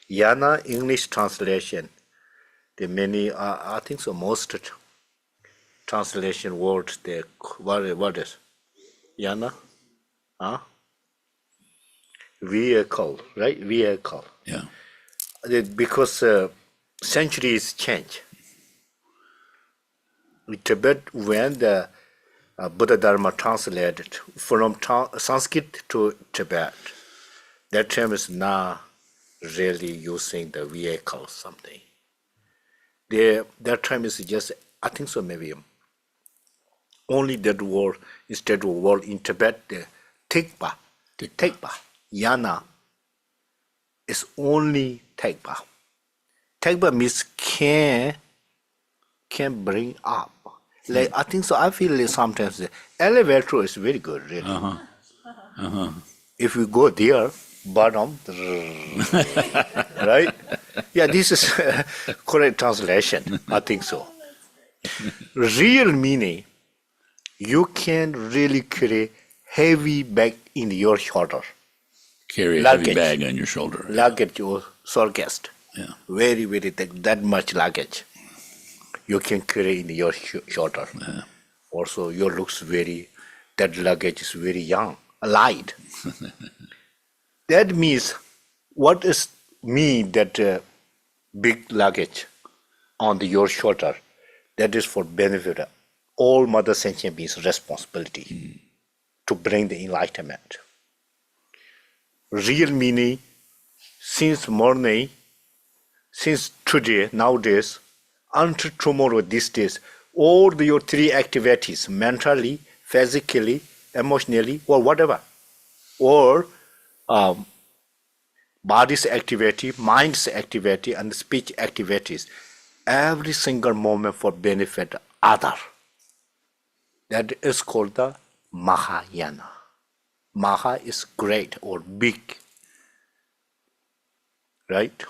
Yana English translation. The many, I think so. Most translation words there. What is Yana? Huh? Vehicle, right? Vehicle. Yeah. Because centuries change. In Tibet, when the Buddha Dharma translated from Sanskrit to Tibet, that term is not really using the vehicle something. That term is just, I think so, maybe only that word, instead of word in Tibet, the Tikpa, Yana is only Tikpa. Tikpa means can bring up. Like I think so. I feel like sometimes the elevator is very good, really. If you go there, bottom, right? Yeah, this is correct translation. I think so. Real meaning, you can really carry heavy bag in your shoulder. Carry a Luggage. heavy bag on your shoulder. Luggage or surgest. Yeah. Very, very thick, that much luggage you can carry in your shoulder. Also, your looks that luggage is very young, light. That means, what is mean that big luggage on your shoulder? That is for benefit of all mother sentient beings' responsibility. to bring the enlightenment. Real meaning, since morning, since today, nowadays, until tomorrow, these days, all your three activities, mentally, physically, emotionally, or whatever, or body's activity, mind's activity, and speech activities, every single moment for benefit other. That is called the Mahayana. Maha is great or big, right?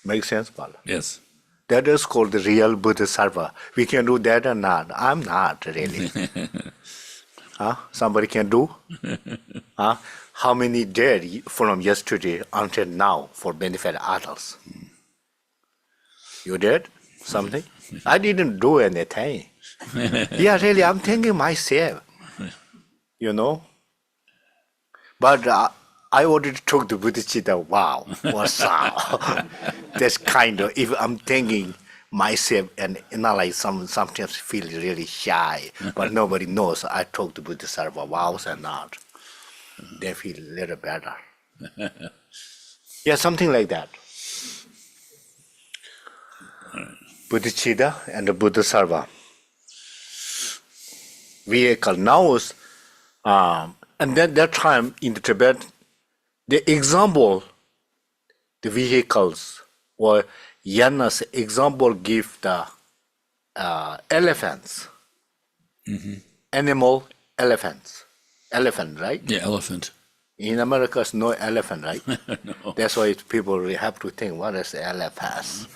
Makes sense, Bala? Yes. That is called the real Bodhisattva. We can do that or not. I'm not really. Somebody can do? How many did from yesterday until now for benefit others? You did something? I didn't do anything. Yeah, really, I'm thinking myself, you know. But I already took the Bodhicitta, wow, what's up? That's kind of, if I'm thinking myself and analyze, sometimes feel really shy, but nobody knows I talk to Bodhisattva, wows and not. They feel a little better. Yeah, something like that. Bodhicitta and the Bodhisattva. Vehicle now is, and then that time in the Tibet, the example, the vehicles or yanas example give the elephants, animal elephants, elephant, right? Yeah, elephant. In America, it's no elephant, right? No. That's why people really have to think, what is elephants?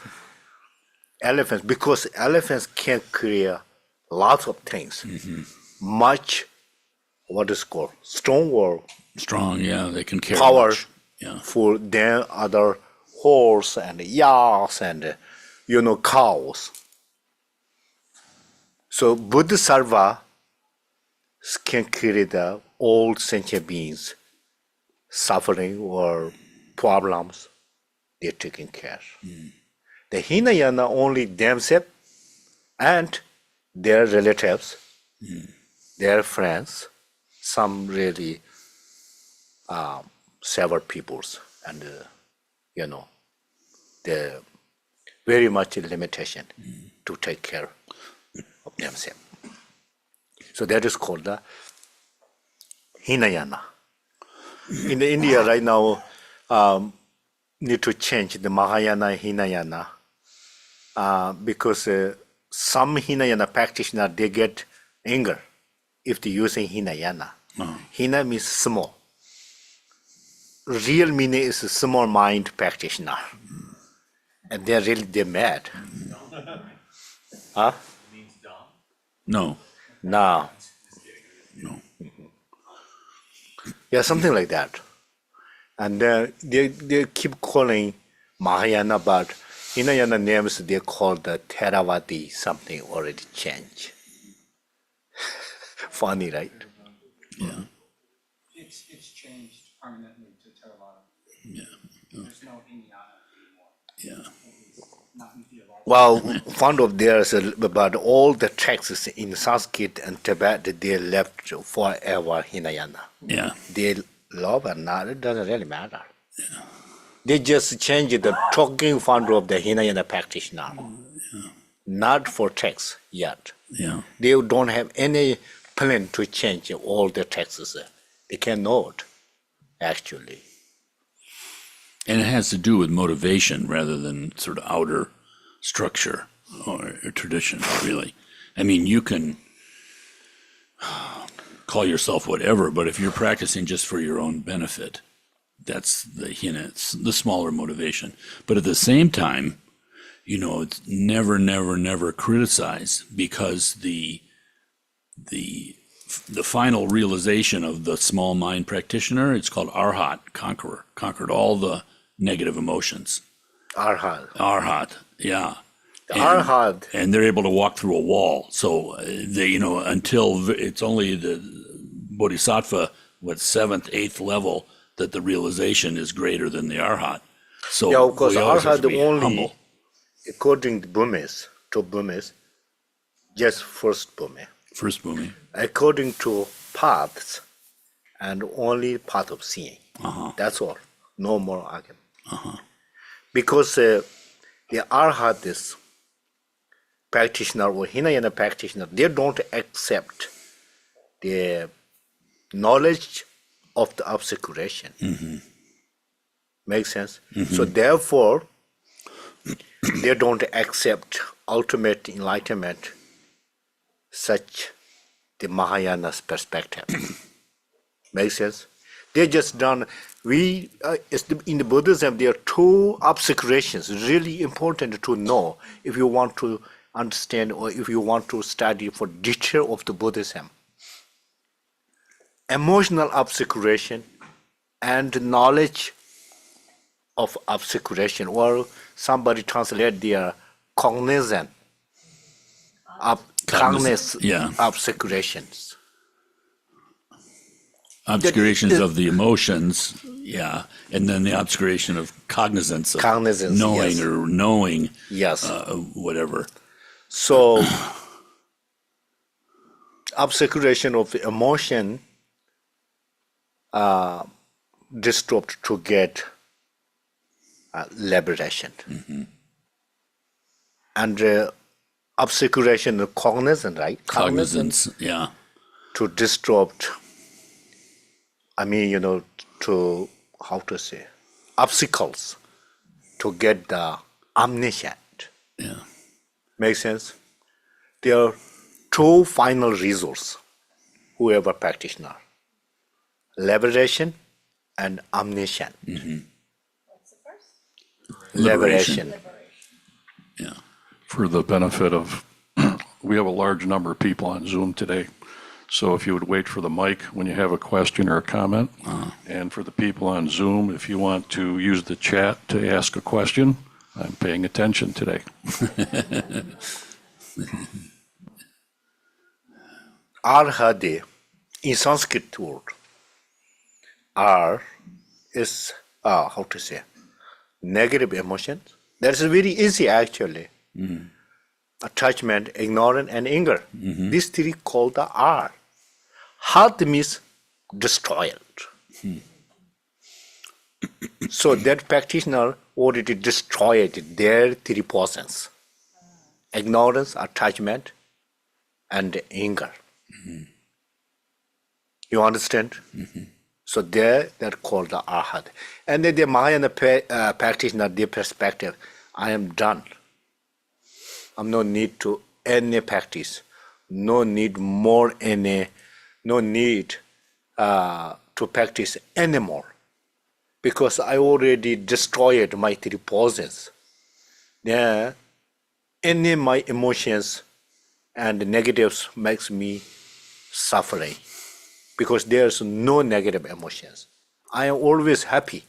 Elephants, because elephants can clear lots of things. Much, what is called, strong or Strong, yeah, they can carry power much. Yeah. for then other horse and yak and, cows. So Bodhisattva can clear the all sentient beings suffering or problems, they're taking care. The Hinayana only themselves and their relatives, their friends, some really several peoples, and the very much limitation to take care of themselves. So that is called the Hinayana. In India right now, need to change the Mahayana Hinayana because some Hinayana practitioner they get anger if they using Hinayana. Hina means small. Real meaning is a small mind practitioner, and they're mad. Huh? No. No. No. Yeah, something like that. And they keep calling Mahayana, but Hinayana names they call the Theravadi, something already changed. Funny, right? Yeah. It's changed permanently to Theravada. Yeah. There's no Hinayana anymore. Yeah. Not in theology. Well, fond of theirs, but all the texts in Sanskrit and Tibet, they left forever Hinayana. Yeah. They love or not, it doesn't really matter. Yeah. They just change the talking founder of the Hinayana practitioner. Not for text yet. Yeah. They don't have any plan to change all the texts. They cannot, actually. And it has to do with motivation rather than sort of outer structure or tradition, really. I mean, you can call yourself whatever, but if you're practicing just for your own benefit, that's it's the smaller motivation. But at the same time, it's never criticize, because the final realization of the small mind practitioner, it's called arhat, conquered all the negative emotions. Arhat, yeah. Arhat. And they're able to walk through a wall. So they, until it's only the bodhisattva, seventh, eighth level, that the realization is greater than the arhat. So Yeah, of course, we always have arhat to be only, humble. according to Burmese, just first Burma. First movie. according to paths and only path of seeing. That's all. No more argument. Because the Arhatis practitioner or Hinayana practitioner, they don't accept the knowledge of the obscuration. Makes sense? So therefore, they don't accept ultimate enlightenment such the Mahayana's perspective. Makes sense? They just done, in the Buddhism, there are two obscurations, really important to know if you want to understand or if you want to study for detail of the Buddhism. Emotional obscuration and knowledge of obscuration, or somebody translate their cognizant, yeah. obscurations. Obscurations of the emotions, yeah, and then the obscuration of cognizance, of Cognizance, knowing yes. or knowing, Yes. whatever. So, obscuration of the emotion disturbed to get liberation. And obscuration of cognizance, right? Cognizance, yeah. To disrupt, to, how to say, obstacles to get the omniscient. Yeah. Makes sense? There are two final resources, whoever practitioner, liberation and omniscient. Liberation. Yeah. For the benefit of, we have a large number of people on Zoom today. So if you would wait for the mic when you have a question or a comment. And for the people on Zoom, if you want to use the chat to ask a question, I'm paying attention today. Arhade, in Sanskrit word, Ar is, how to say, negative emotions. That's very easy actually. Attachment, ignorance, and anger. These three called the R. Had means destroyed. So that practitioner already destroyed their three poisons: ignorance, attachment, and anger. You understand? So they're called the arhat. And then the Mahayana practitioner, their perspective, I am done. I'm no need to any practice, no need more any, no need to practice anymore, because I already destroyed my three poisons. Yeah, any my emotions and negatives makes me suffering, because there's no negative emotions. I am always happy.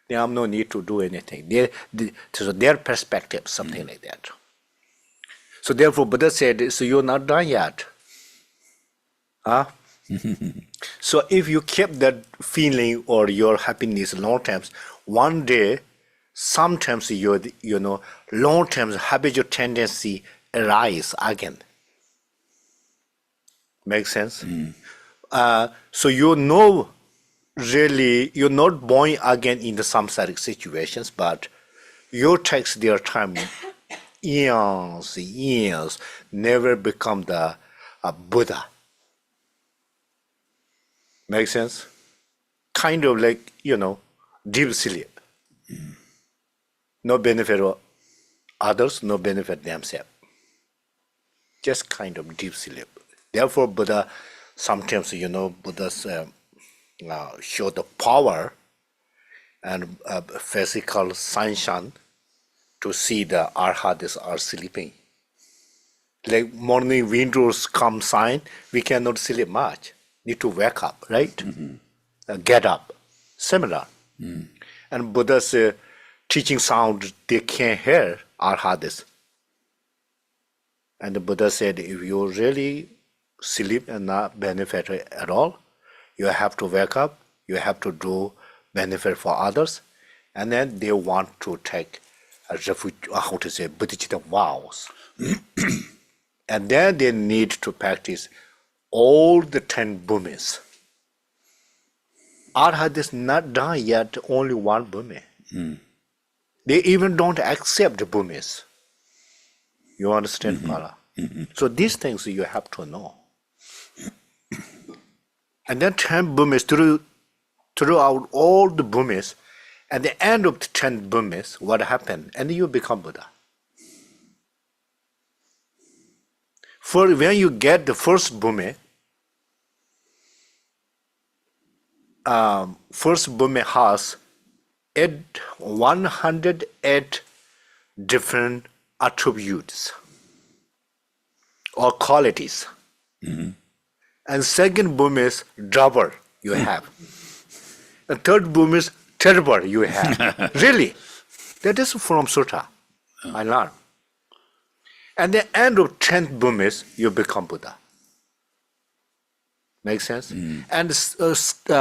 There am no need to do anything. So their perspective, something like that. So therefore, Buddha said, so you're not done yet. Huh? So if you keep that feeling or your happiness long times, one day, sometimes your, long term habitual tendency arise again. Make sense? So really, you're not born again in the samsaric situations, but you takes their time, years, never become the Buddha. Make sense? Kind of like, deep sleep. No benefit of others, no benefit themselves. Just kind of deep sleep. Therefore, Buddha, sometimes, Buddhas show the power and physical sunshine to see the arhats are sleeping. Like morning windows come sign, we cannot sleep much. Need to wake up, right? Get up. Similar. And Buddha's teaching sound, they can't hear arhats. And the Buddha said, if you really sleep and not benefit at all, you have to wake up, you have to do benefit for others, and then they want to take a refuge, how to say, bodhicitta vows. And then they need to practice all the 10 bhumis. Arhat is not done yet, only one bhumi. They even don't accept bhumis. You understand, Pala? So these things you have to know. And then 10 bhumis, throughout all the bhumis, at the end of the 10 bhumis, what happened? And you become Buddha. For when you get the first bhumi, first bhumi has 108 different attributes or qualities. And second boom is double you have. And third boom is terrible you have. Really. That is from Sutta. I learned. And the end of 10th boom is you become Buddha. Make sense? And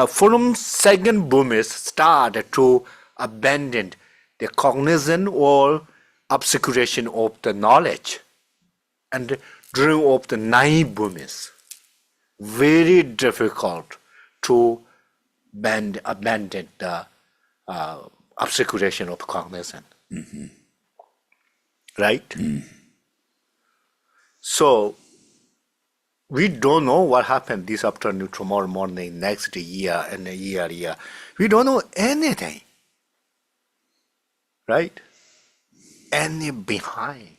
from second boom is start to abandon the cognizance or obscuration of the knowledge. And during of the 9 boom is very difficult to abandon the obscuration of cognizance. Right? So, we don't know what happened this afternoon, tomorrow morning, next year, and a year. We don't know anything. Right? Any behind.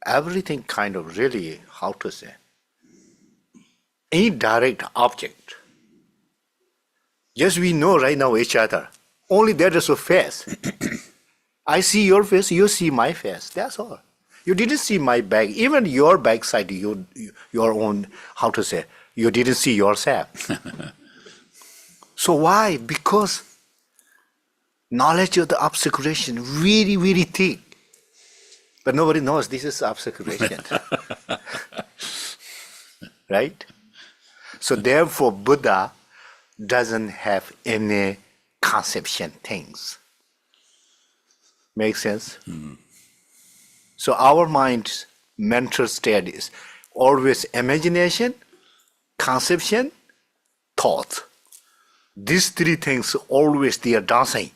Everything kind of really, how to say, indirect object. Yes, we know right now each other. Only there is a face. I see your face, you see my face. That's all. You didn't see my back, even your backside, your own, how to say, you didn't see yourself. So why? Because knowledge of the obscuration really, really thick. But nobody knows this is obscuration. Right? So therefore, Buddha doesn't have any conception things. Make sense? So our mind's mental state is always imagination, conception, thought. These 3 things always they are dancing.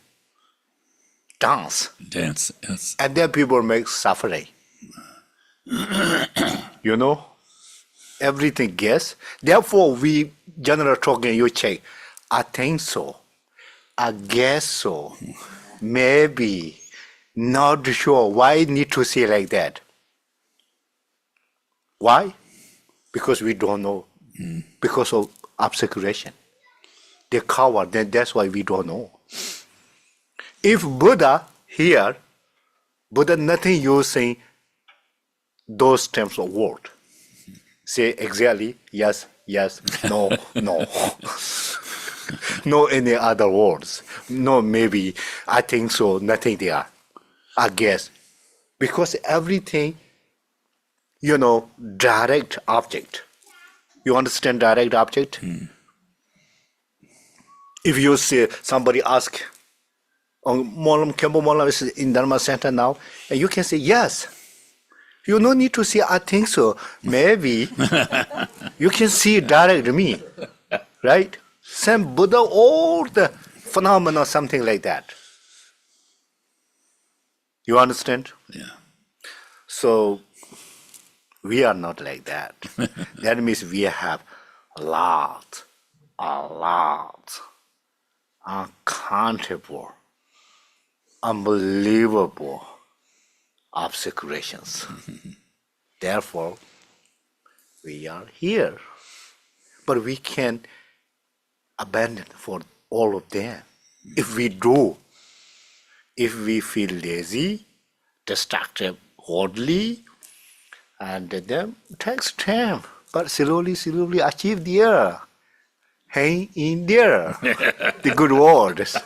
Dance. Dance, yes. And then people make suffering. You know? Everything guess. Therefore, we general talking, you check. I think so. I guess so. Maybe. Not sure. Why need to say like that? Why? Because we don't know. Because of obscuration. They cover, then that's why we don't know. If Buddha here, Buddha nothing using those terms of word. Say exactly, yes, no, no. No any other words. No, maybe, I think so, nothing there. I guess. Because everything, direct object. You understand direct object? If you say, somebody ask, Khenpo Molam is in Dharma Center now, and you can say, yes. You no need to say, I think so. Maybe. You can see direct me. Right? Same Buddha, all the phenomena, something like that. You understand? Yeah. So, we are not like that. That means we have a lot, uncountable, unbelievable obscurations. Therefore, we are here. But we can abandon for all of them. If we do, if we feel lazy, destructive, worldly, and then it takes time. But slowly achieve there. Hang in there. The good words.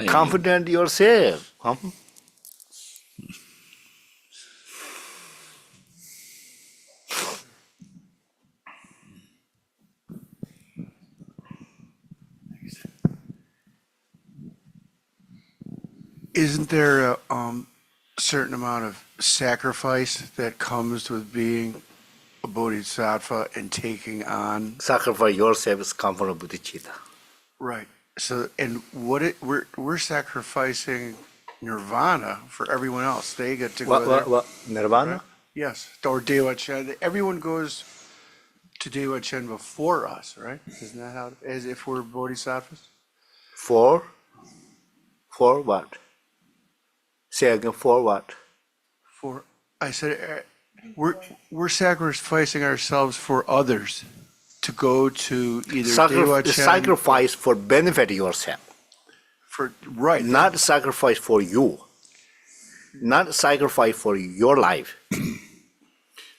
Confident yourself. Isn't there certain amount of sacrifice that comes with being a bodhisattva and taking on. Sacrifice yourself is come from bodhicitta. Right. So, and we're sacrificing nirvana for everyone else. They get to go there. What? Nirvana? Yes, or Dewa Chen. Everyone goes to Dewa Chen before us, right? Isn't that how, as if we're bodhisattvas? For what? Say again, for what? For, I said, we're sacrificing ourselves for others to go to either Dewa Chen. Sacrifice for benefit yourself. For, right. Not sacrifice for you. Not sacrifice for your life.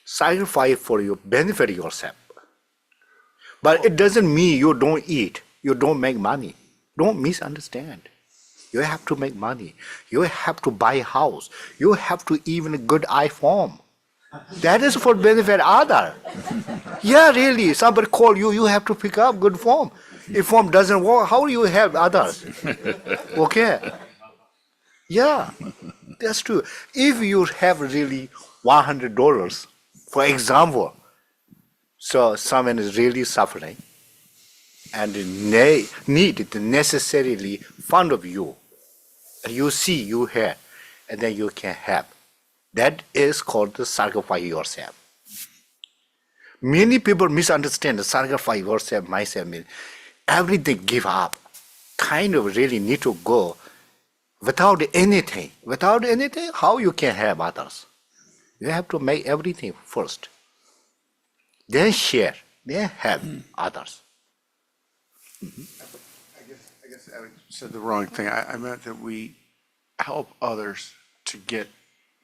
Sacrifice for your benefit yourself. But it doesn't mean you don't eat, you don't make money. Don't misunderstand. You have to make money. You have to buy a house. You have to even a good iPhone. That is for benefit other. Yeah, really. Somebody call you, you have to pick up good form. If form doesn't work, how do you help others? Okay. Yeah, that's true. If you have really $100, for example, so someone is really suffering and need the necessarily fund of you, and you see you have, and then you can help. That is called the sacrifice yourself. Many people misunderstand the sacrifice yourself, myself means everything give up. Kind of really need to go without anything. Without anything, how you can help others? You have to make everything first. Then share, then help others. I guess I said the wrong thing. I meant that we help others to get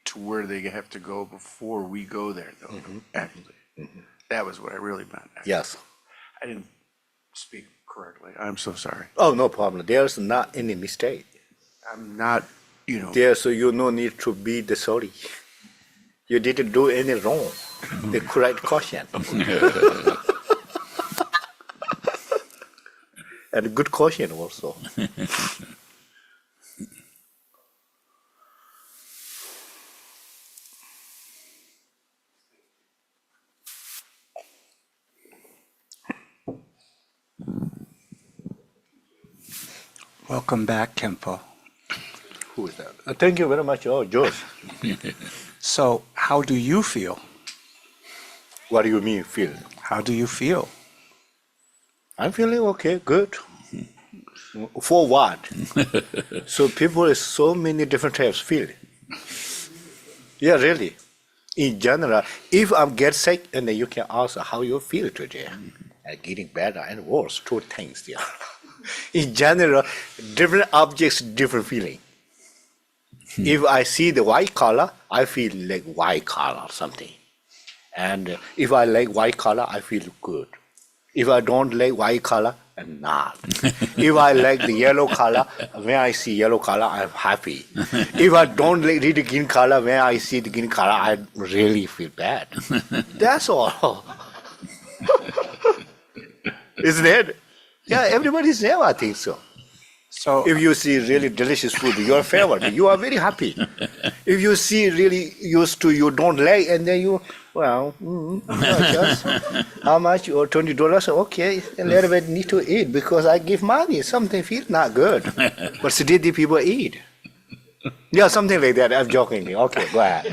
to where they have to go before we go there, though, actually. That was what I really meant. Actually. Yes. I didn't speak correctly. I'm so sorry. Oh, no problem. There's not any mistake. I'm not, There, so you no need to be the sorry. You didn't do any wrong. The correct caution. And good caution also. Welcome back, Khenpo. Who is that? Thank you very much. Oh, George. So, how do you feel? What do you mean, feel? How do you feel? I'm feeling okay, good. For what? So people is so many different types feel. Yeah, really. In general, if I get sick, and then you can ask how you feel today. And getting better and worse, two things there. In general, different objects, different feeling. If I see the white color, I feel like white color something. And if I like white color, I feel good. If I don't like white color, I'm not. If I like the yellow color, when I see yellow color, I'm happy. If I don't like the green color, when I see the green color, I really feel bad. That's all. Isn't it? Yeah, everybody's there, I think so. So, If you see really delicious food, your favorite, you are very happy. If you see really used to you don't like, and then you, just how much? Or $20? Okay, a little bit need to eat because I give money. Something feels not good, but still the people eat. Yeah, something like that. I'm joking. Okay, go ahead.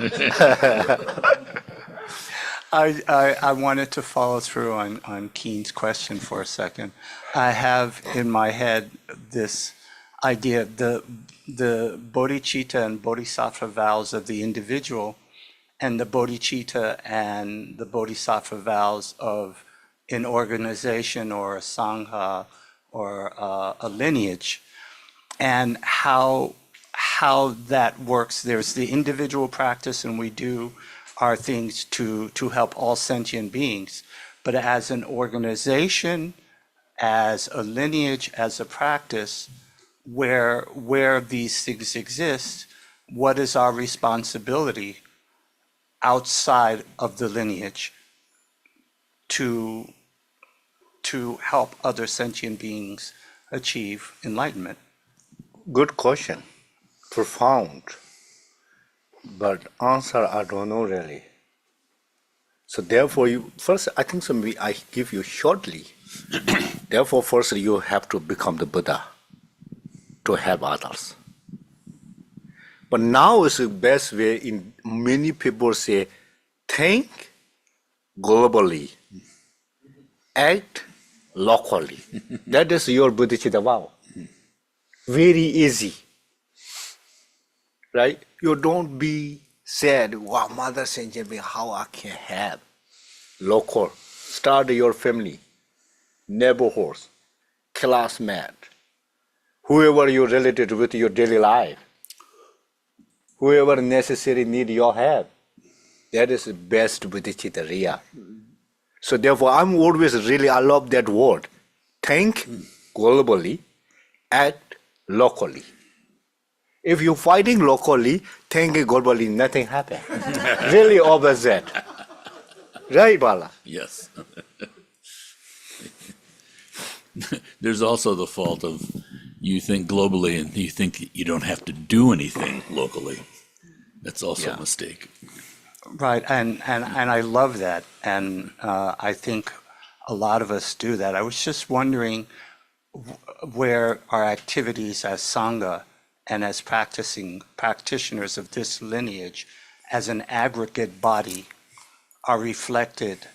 I wanted to follow through on Keen's question for a second. I have in my head this idea, the bodhicitta and bodhisattva vows of the individual and the bodhicitta and the bodhisattva vows of an organization or a sangha or a lineage, and how that works. There's the individual practice, and we do our things to help all sentient beings. But as an organization, as a lineage, as a practice, where these things exist, what is our responsibility outside of the lineage to help other sentient beings achieve enlightenment? Good question. Profound. but answer I don't know really. So therefore, you first I think so. I give you shortly. Therefore, first you have to become the Buddha to help others. But now is the best way. In many people say, think globally, act locally. That is your bodhicitta vow. Very easy, right? You don't be sad. Wow, Mother Saint Jimmy, how I can help? Local. Start your family, neighborhoods, classmate, whoever you're related with your daily life, whoever necessary need your help. That is the best bodhicitta real. So therefore, I'm always really, I love that word. Think globally, act locally. If you're fighting locally, think globally, nothing happen. Really opposite. Right, Bala? Yes. There's also the fault of you think globally and you think you don't have to do anything locally. That's also a mistake. Right, and I love that, and I think a lot of us do that. I was just wondering where our activities as Sangha and as practitioners of this lineage as an aggregate body are reflected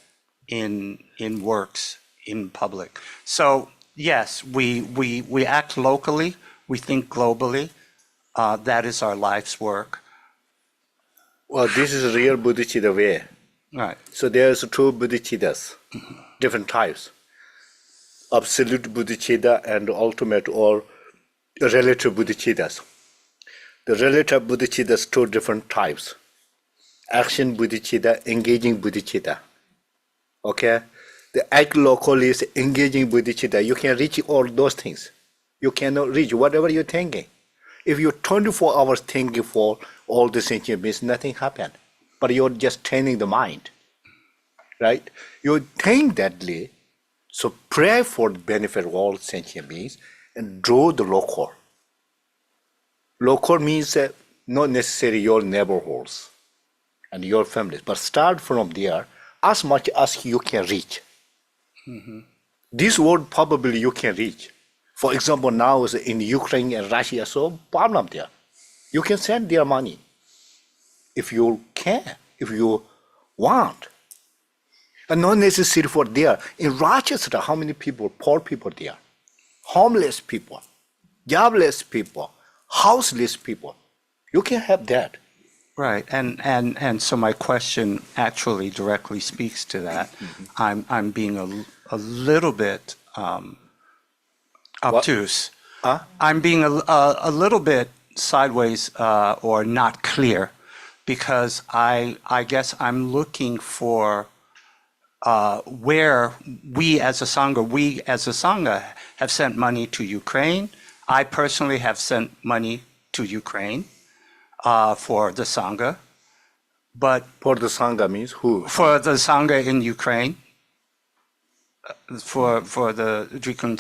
in works in public. So yes, we act locally, we think globally. That is our life's work. Well, this is real bodhicitta way. Right. So there's two bodhicittas, different types. Absolute bodhicitta and ultimate or relative bodhicittas. The relative bodhicittas, two different types. Action bodhicitta, engaging bodhicitta. Okay? The act locally is engaging bodhicitta. You can reach all those things. You cannot reach whatever you're thinking. If you're 24 hours thinking for all the sentient beings, nothing happened. But you're just training the mind. Right? You think that way, so pray for the benefit of all sentient beings and draw the local. Local means not necessarily your neighborhoods and your families, but start from there as much as you can reach. This world probably you can reach. For example, now is in Ukraine and Russia, so problem there. You can send their money if you can, if you want. And not necessary for there. In Rochester, how many people, poor people there? Homeless people, jobless people, houseless people. You can have that. Right, and so my question actually directly speaks to that. I'm being a little bit obtuse. Huh? I'm being a little bit sideways or not clear because I guess I'm looking for where we as a Sangha have sent money to Ukraine. I personally have sent money to Ukraine for the Sangha, but For the Sangha means who? for the Sangha in Ukraine, for the Drikun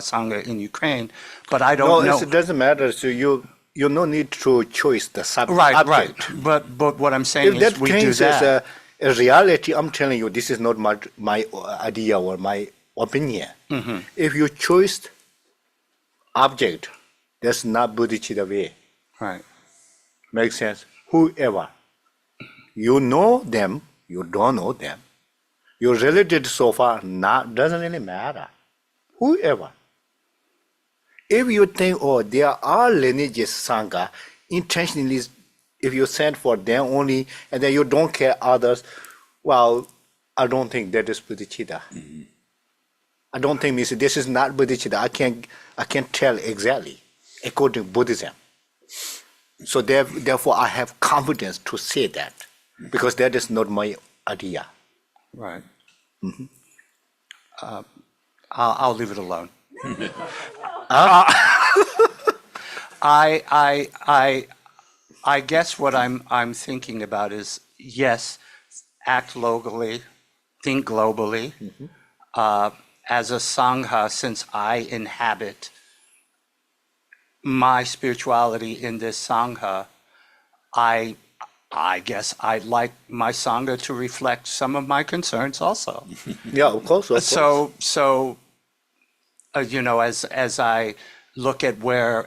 Sangha in Ukraine, but I don't know. It doesn't matter. So you no need to choose the subject. Right. But what I'm saying If is that we do thinks that. is a reality, I'm telling you, this is not my idea or my opinion. If you choose object, that's not bodhicitta way. Right. Makes sense? Whoever. You know them, you don't know them. You're related so far, doesn't really matter. Whoever. If you think, oh, there are lineages Sangha, intentionally, if you send for them only, and then you don't care others, well, I don't think that is bodhicitta. I don't think this is not bodhicitta. I can't tell exactly according to Buddhism. So therefore, I have confidence to say that because that is not my idea. Right. I'll leave it alone. I guess what I'm thinking about is yes, act locally, think globally. As a Sangha, since I inhabit my spirituality in this Sangha, I guess I'd like my Sangha to reflect some of my concerns also. Yeah, of course, of course. So, you know, as I look at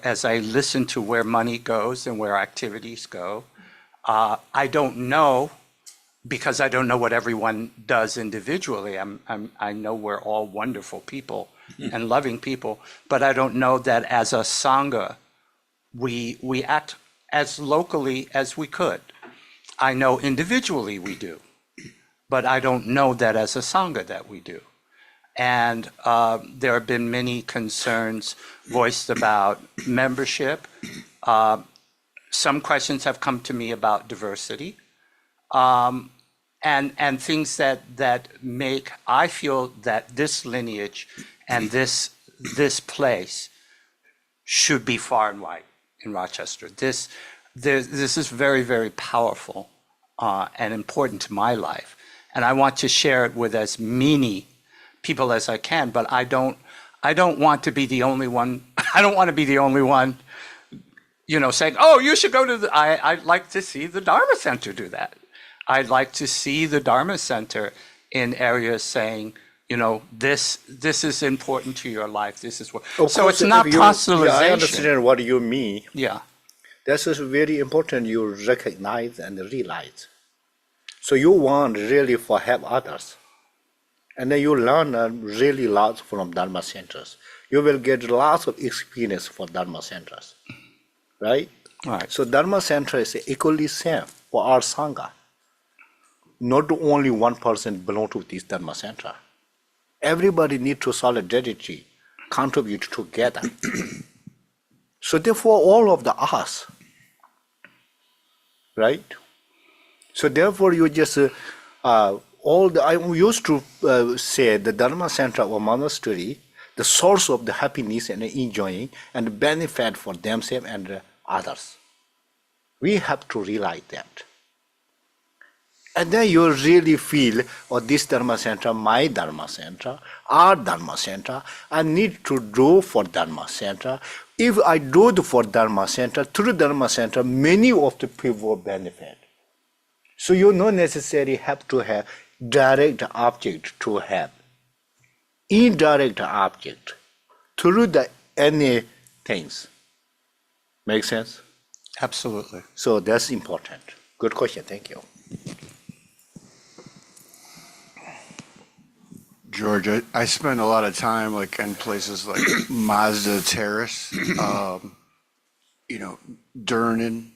as I listen to where money goes and where activities go, I don't know, because I don't know what everyone does individually. I know we're all wonderful people and loving people, but I don't know that as a Sangha, we act as locally as we could. I know individually we do, but I don't know that as a Sangha that we do. And there have been many concerns voiced about membership. Some questions have come to me about diversity, and things that make, I feel that this lineage and this place should be far and wide in Rochester. This is very, very powerful and important to my life. And I want to share it with as many people as I can, but I don't want to be the only one. I don't want to be the only one, you know, saying, oh, you should go to I'd like to see the Dharma Center do that. I'd like to see the Dharma Center in areas saying, you know, this is important to your life. This is what. So it's not proselytization. Yeah, I understand what you mean. Yeah. This is very important. You recognize and realize. So you want really for help others, and then you learn really lots from Dharma centers. You will get lots of experience for Dharma centers, right? Right. So Dharma center is equally same for our Sangha. Not only one person belong to this Dharma center. Everybody need to solidarity, contribute together. So therefore, all of the us, right? So therefore, you just I used to say the Dharma center or monastery, the source of the happiness and enjoying and benefit for themselves and others. We have to realize that. And then you really feel, oh, this Dharma center, my Dharma center, our Dharma center, I need to do for Dharma center. If I do for Dharma center, through Dharma center, many of the people benefit. So you don't necessarily have to have direct object to have. Indirect object through the any things. Make sense? Absolutely. So that's important. Good question. Thank you. George, I spend a lot of time like in places like Mazda Terrace, you know, Durnan,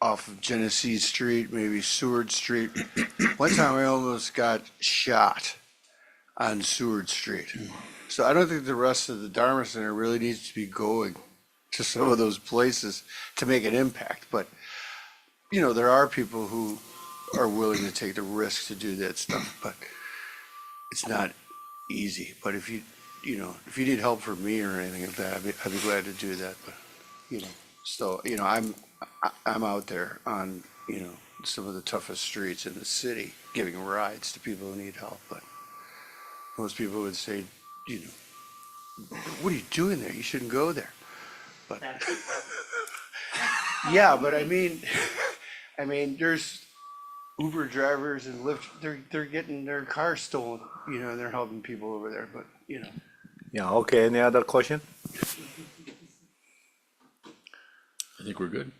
off of Genesee Street, maybe Seward Street. One time I almost got shot on Seward Street. So I don't think the rest of the Dharma Center really needs to be going to some of those places to make an impact. But, you know, there are people who are willing to take the risk to do that stuff, but it's not easy. But if you need help from me or anything like that, I'd be glad to do that. But, you know, so, you know, I'm out there on, you know, some of the toughest streets in the city giving rides to people who need help. But most people would say, you know, what are you doing there? You shouldn't go there. But yeah, but I mean, there's Uber drivers and Lyft, they're getting their cars stolen, you know, and they're helping people over there, but, you know. Yeah, okay. Any other question? I think we're good.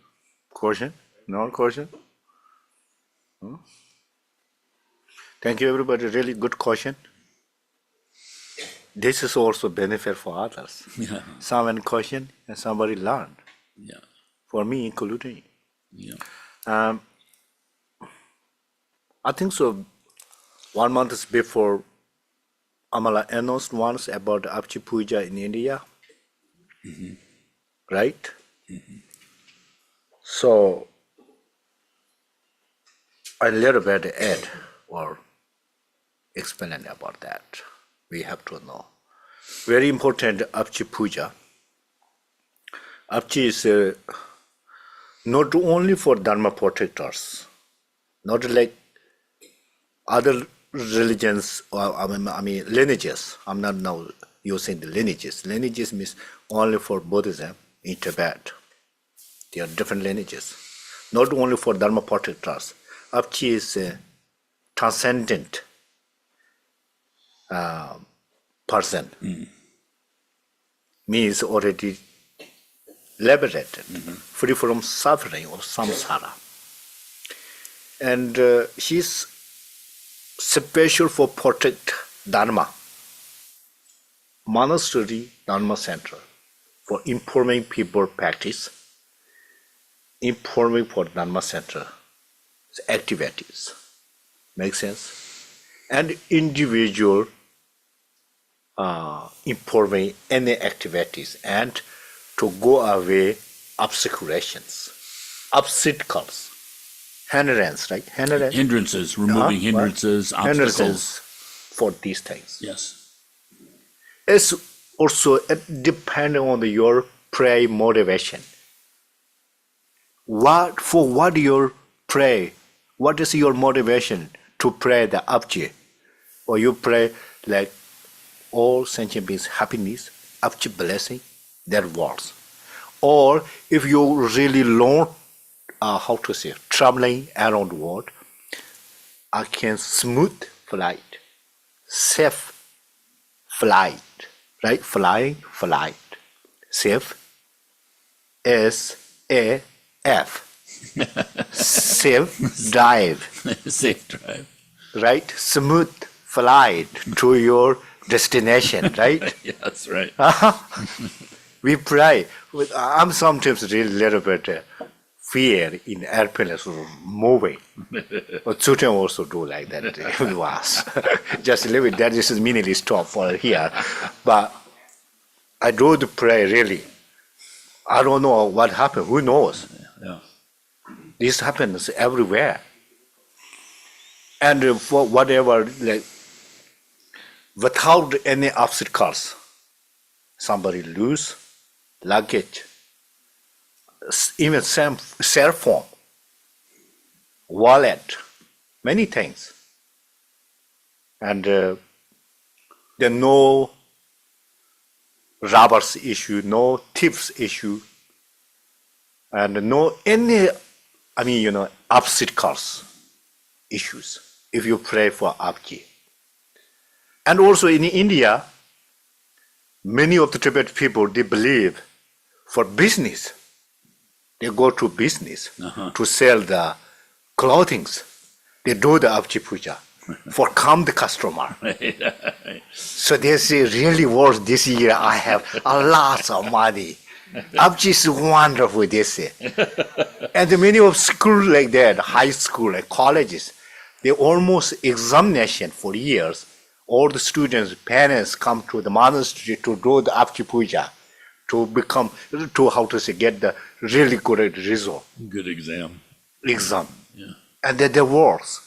Question? No question? Hmm? Thank you, everybody. Really good question. This is also benefit for others. Yeah. Someone question and somebody learn. Yeah. For me, including. Yeah. I think so. 1 month before, Amala announced once about Apchi Puja in India, right? So, a little bit add or explain about that. We have to know. Very important Apchi Puja. Apchi is not only for Dharma protectors, not like other religions, or I mean lineages. I'm not now using the lineages. Lineages means only for Buddhism in Tibet. There are different lineages. not only for Dharma protectors. Apchi is a transcendent person. Means already liberated, free from suffering or samsara. And he's special for protect Dharma. Monastery Dharma Center for informing people practice, informing for Dharma Center activities. Make sense? And individual informing any activities and to go away obstacles, hindrance, right? Hindrances, removing hindrances, obstacles. Hindrances for these things. Yes. It's also depending on your prayer motivation. What your pray? What is your motivation to pray the Abji? Or you pray like all sentient beings happiness, Abji blessing, their words. Or if you really learn traveling around the world, I can smooth flight, safe flight, right? Flight, safe, S-A-F, safe drive, Safe drive. right? Smooth flight to your destination, right? Yeah, that's right. We pray. I'm sometimes really little bit fear in airplanes or moving. But Tsutem also do like that. It was just leave it there. This is meaningless stop for here. But I do the pray really. I don't know what happened. Who knows? Yeah. This happens everywhere. And for whatever, like, without any obstacles, somebody lose luggage, even cell phone, wallet, many things. And there no robbers issue, no thieves issue, and no any, obstacles issues if you pray for Abji. And also in India, many of the Tibetan people, they believe for business. They go to business to sell the clothings. They do the Abji Puja for calm the customer. So they say, really worth this year I have a lot of money. Abji is wonderful, they say. And many of schools like that, high school and colleges, they almost examination for years. All the students, parents come to the monastery to do the Abji Puja, to become, get the really good result. Good exam. Exam. Yeah. And then the works.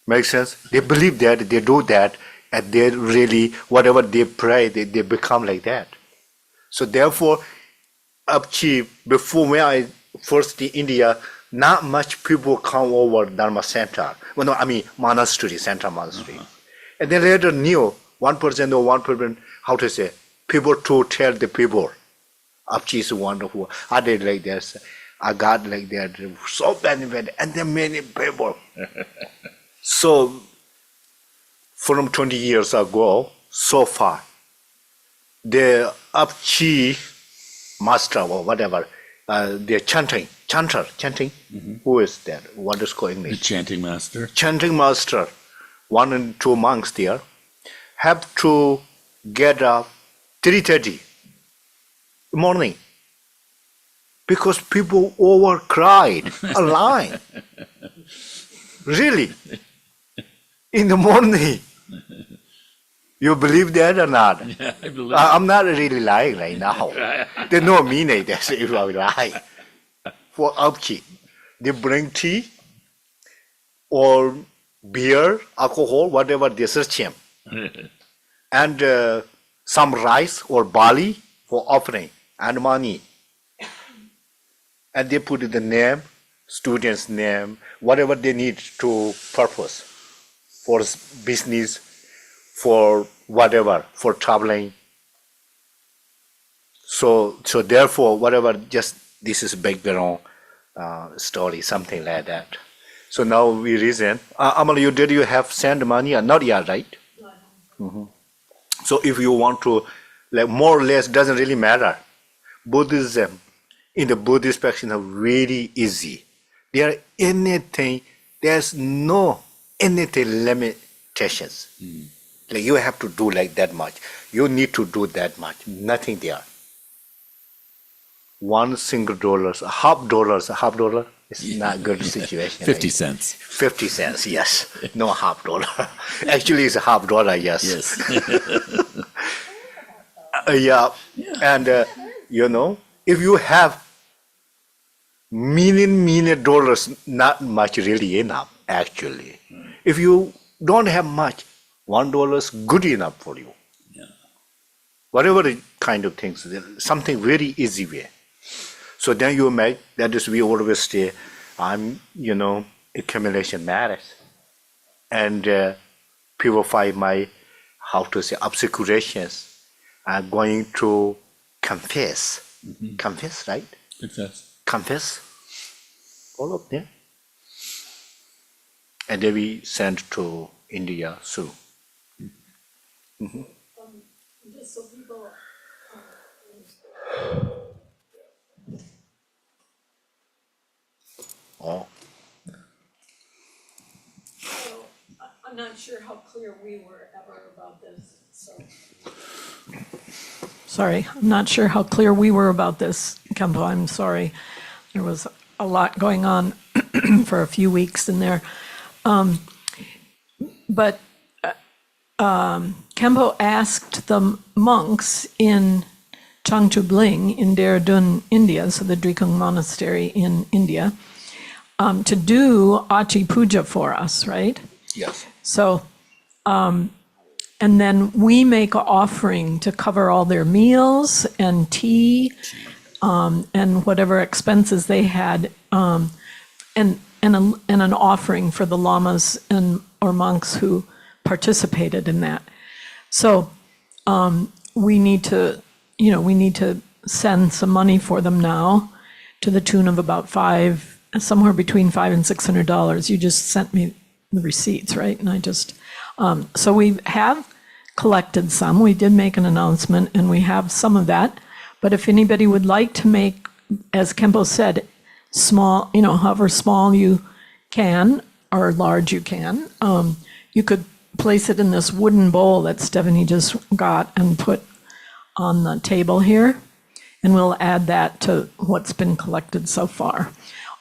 Make sense? They believe that, they do that, and they really, whatever they pray, they become like that. So therefore, Abchi, before when I first in India, not much people come over Dharma Center. Well, no, monastery, Center Monastery. And then later knew, 1% or 1%, people to tell the people, Abchi is wonderful. I did like this, I got like that, so benefit, and then many people. So, from 20 years ago, so far, the Abchi master or whatever, the chanting, who is that? What is called English? The chanting master. Chanting master, 1 and 2 monks there, have to get up 3:30 morning because people overcried a line. Really? In the morning. You believe that or not? Yeah, I believe I'm not really lying right now. There's no meaning that if I lie. For Abchi, they bring tea or beer, alcohol, whatever they search him. And some rice or barley for offering and money. And they put the name, student's name, whatever they need to purpose for business, for whatever, for traveling. So therefore, whatever, just this is background story, something like that. So now we reason. Amal, did you have send money or not yet, right? Mhm. So if you want to, like more or less, doesn't really matter. Buddhism, in the Buddhist practice, are very easy. There's no anything limitations. Like you have to do like that much. You need to do that much. Nothing there. $1 half dollar is not good situation. 50 cents. 50 cents, yes. No half dollar. Actually, it's $1/2, yes. Yes. Yeah. And, if you have million dollars, not much really enough, actually. If you don't have much, $1 is good enough for you. Whatever kind of things, something very easy way. So then you make, that is, we always say, accumulation matters. And purify my, obscurations. I'm going to confess. Confess, right? Confess. All of them. And then we send to India soon. Just so people. Oh. So I'm not sure how clear we were ever about this, so. Sorry, I'm not sure how clear we were about this, Khenpo, I'm sorry. There was a lot going on for a few weeks in there. But Khenpo asked the monks in Changchubling in Dehradun, India, so the Drikung Monastery in India, to do Achi Puja for us, right? Yes. So, and then we make an offering to cover all their meals and tea, and whatever expenses they had, and an offering for the lamas or monks who participated in that. So we need to send some money for them now to the tune of about somewhere between $500 and $600. You just sent me the receipts, right? And I just, so we have collected some. We did make an announcement and we have some of that. But if anybody would like to make, as Khenpo said, small, however small you can or large you can, you could place it in this wooden bowl that Stephanie just got and put on the table here. And we'll add that to what's been collected so far.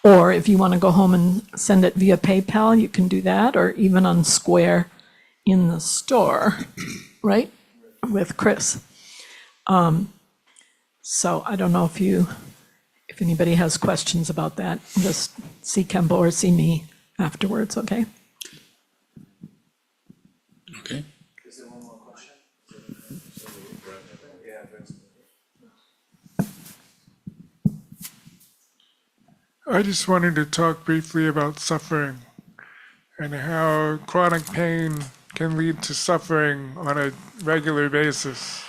Or if you want to go home and send it via PayPal, you can do that, or even on Square in the store, right? With Chris. So I don't know if anybody has questions about that, just see Khenpo or see me afterwards, okay? Okay. I just wanted to talk briefly about suffering and how chronic pain can lead to suffering on a regular basis.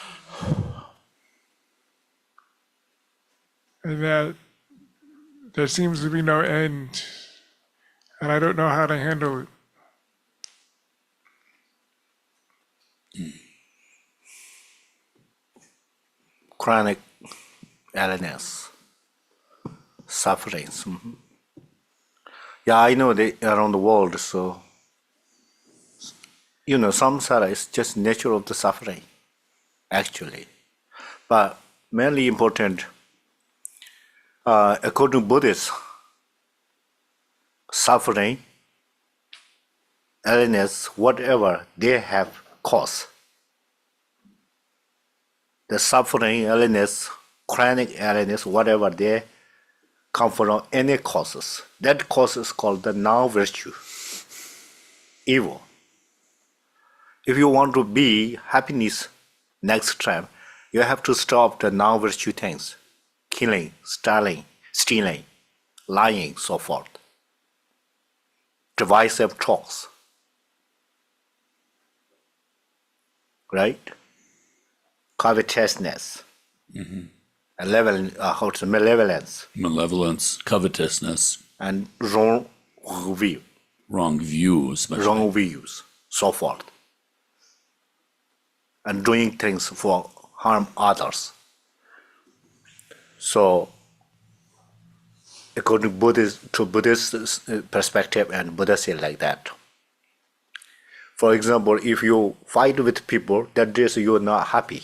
And that there seems to be no end, and I don't know how to handle it. Chronic illness, sufferings. Yeah, I know they around the world, so samsara is just nature of the suffering, actually. But mainly important, according to Buddhists, suffering, illness, whatever they have cause. The suffering, illness, chronic illness, whatever they come from any causes. That cause is called the non-virtue, evil. If you want to be happiness next time, you have to stop the non-virtue things, killing, stealing, lying, so forth. Divisive talks. Right? Covetousness. Malevolence, covetousness, and wrong view, wrong views, wrong views, so forth, and doing things for harm others. So, according to Buddhist perspective, and Buddha said like that. For example, if you fight with people, that means you are not happy.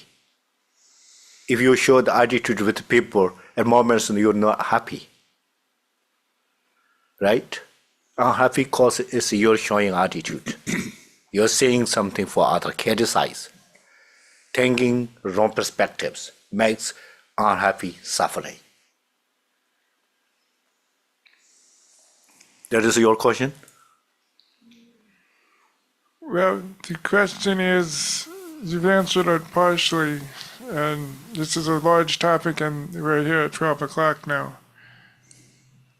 If you show the attitude with people, at moments you're not happy. Right? Unhappy cause is you're showing attitude. You're saying something for other, criticize. Thinking wrong perspectives makes unhappy suffering. That is your question? Well, the question is, you've answered it partially, and this is a large topic, and we're here at 12 o'clock now.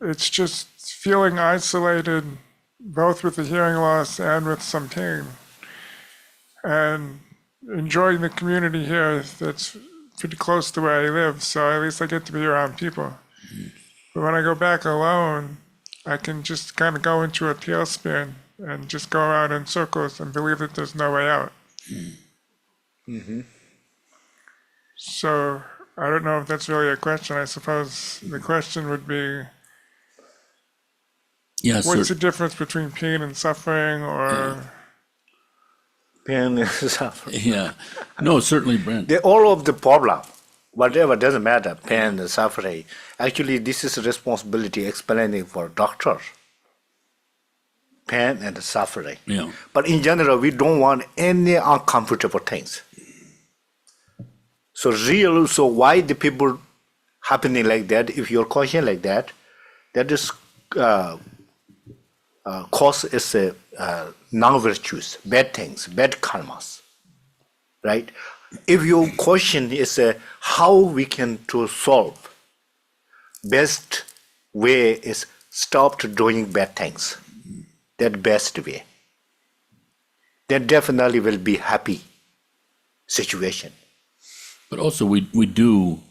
It's just feeling isolated, both with the hearing loss and with some pain, and enjoying the community here that's pretty close to where I live, so at least I get to be around people. But when I go back alone, I can just kind of go into a tailspin and just go around in circles and believe that there's no way out. Mm-hmm. So I don't know if that's really a question. I suppose the question would be, what's the difference between pain and suffering, or... Pain and suffering. Yeah. No, certainly, Brent. They're all of the problem. Whatever, doesn't matter, pain and suffering. Actually, this is a responsibility explaining for doctors. Pain and suffering. Yeah. But in general, we don't want any uncomfortable things. So why the people happening like that, if your question like that, that is cause is non-virtues, bad things, bad karmas, right? If your question is how we can to solve, best way is stop doing bad things. That best way. That definitely will be happy situation. But also we do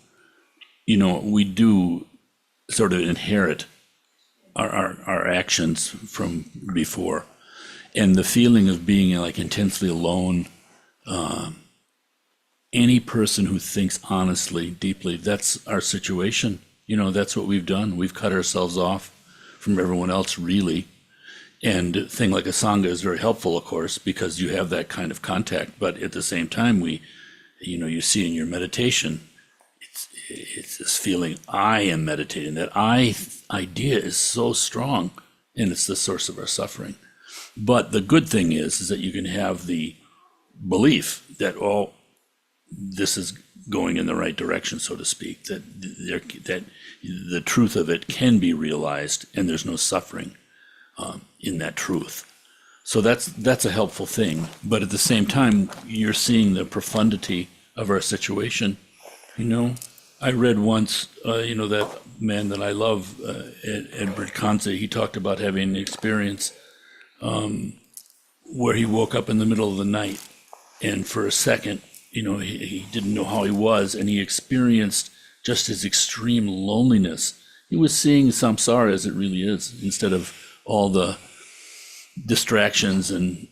sort of inherit our actions from before. And the feeling of being like intensely alone, any person who thinks honestly, deeply, that's our situation. That's what we've done. We've cut ourselves off from everyone else, really. And a thing like a Sangha is very helpful, of course, because you have that kind of contact. But at the same time, you see in your meditation, it's this feeling, I am meditating. That I idea is so strong, and it's the source of our suffering. But the good thing is that you can have the belief that, this is going in the right direction, so to speak, that the truth of it can be realized, and there's no suffering in that truth. So that's a helpful thing. But at the same time, you're seeing the profundity of our situation. I read once, that man that I love, Edward Kanze, he talked about having an experience where he woke up in the middle of the night, and for a second, he didn't know how he was, and he experienced just his extreme loneliness. He was seeing samsara as it really is, instead of all the distractions and,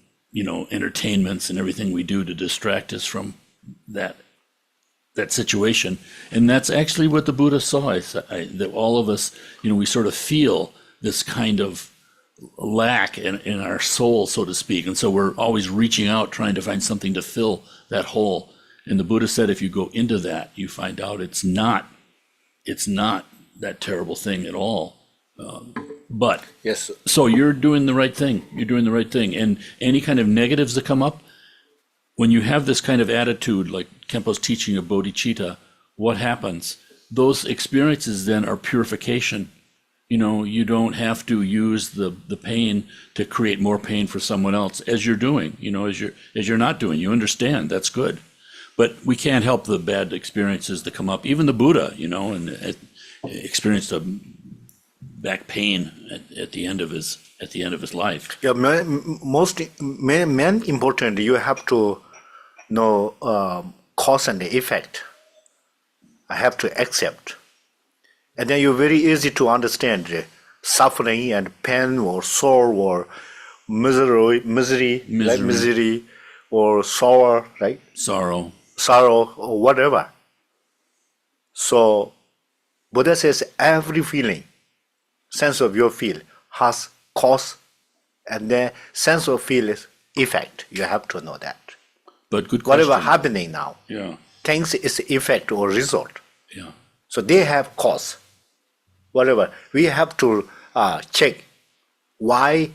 entertainments and everything we do to distract us from that situation. And that's actually what the Buddha saw. That all of us, we sort of feel this kind of lack in our soul, so to speak. And so we're always reaching out, trying to find something to fill that hole. And the Buddha said, if you go into that, you find out it's not that terrible thing at all. But yes. So you're doing the right thing. You're doing the right thing. And any kind of negatives that come up, when you have this kind of attitude, like Khenpo's teaching of bodhicitta, what happens? Those experiences then are purification. You don't have to use the pain to create more pain for someone else, as you're doing, as you're not doing. You understand, that's good. But we can't help the bad experiences that come up. Even the Buddha, and experienced a back pain at the end of his life. Yeah, main important, you have to know cause and effect. I have to accept. And then you're very easy to understand suffering and pain or sorrow or misery, right? Misery or sorrow, right? Sorrow. Sorrow or whatever. So Buddha says every feeling, sense of your feel has cause, and then sense of feel is effect. You have to know that. But good question. Whatever happening now, Yeah. things is effect or result. Yeah. So they have cause. Whatever. We have to check why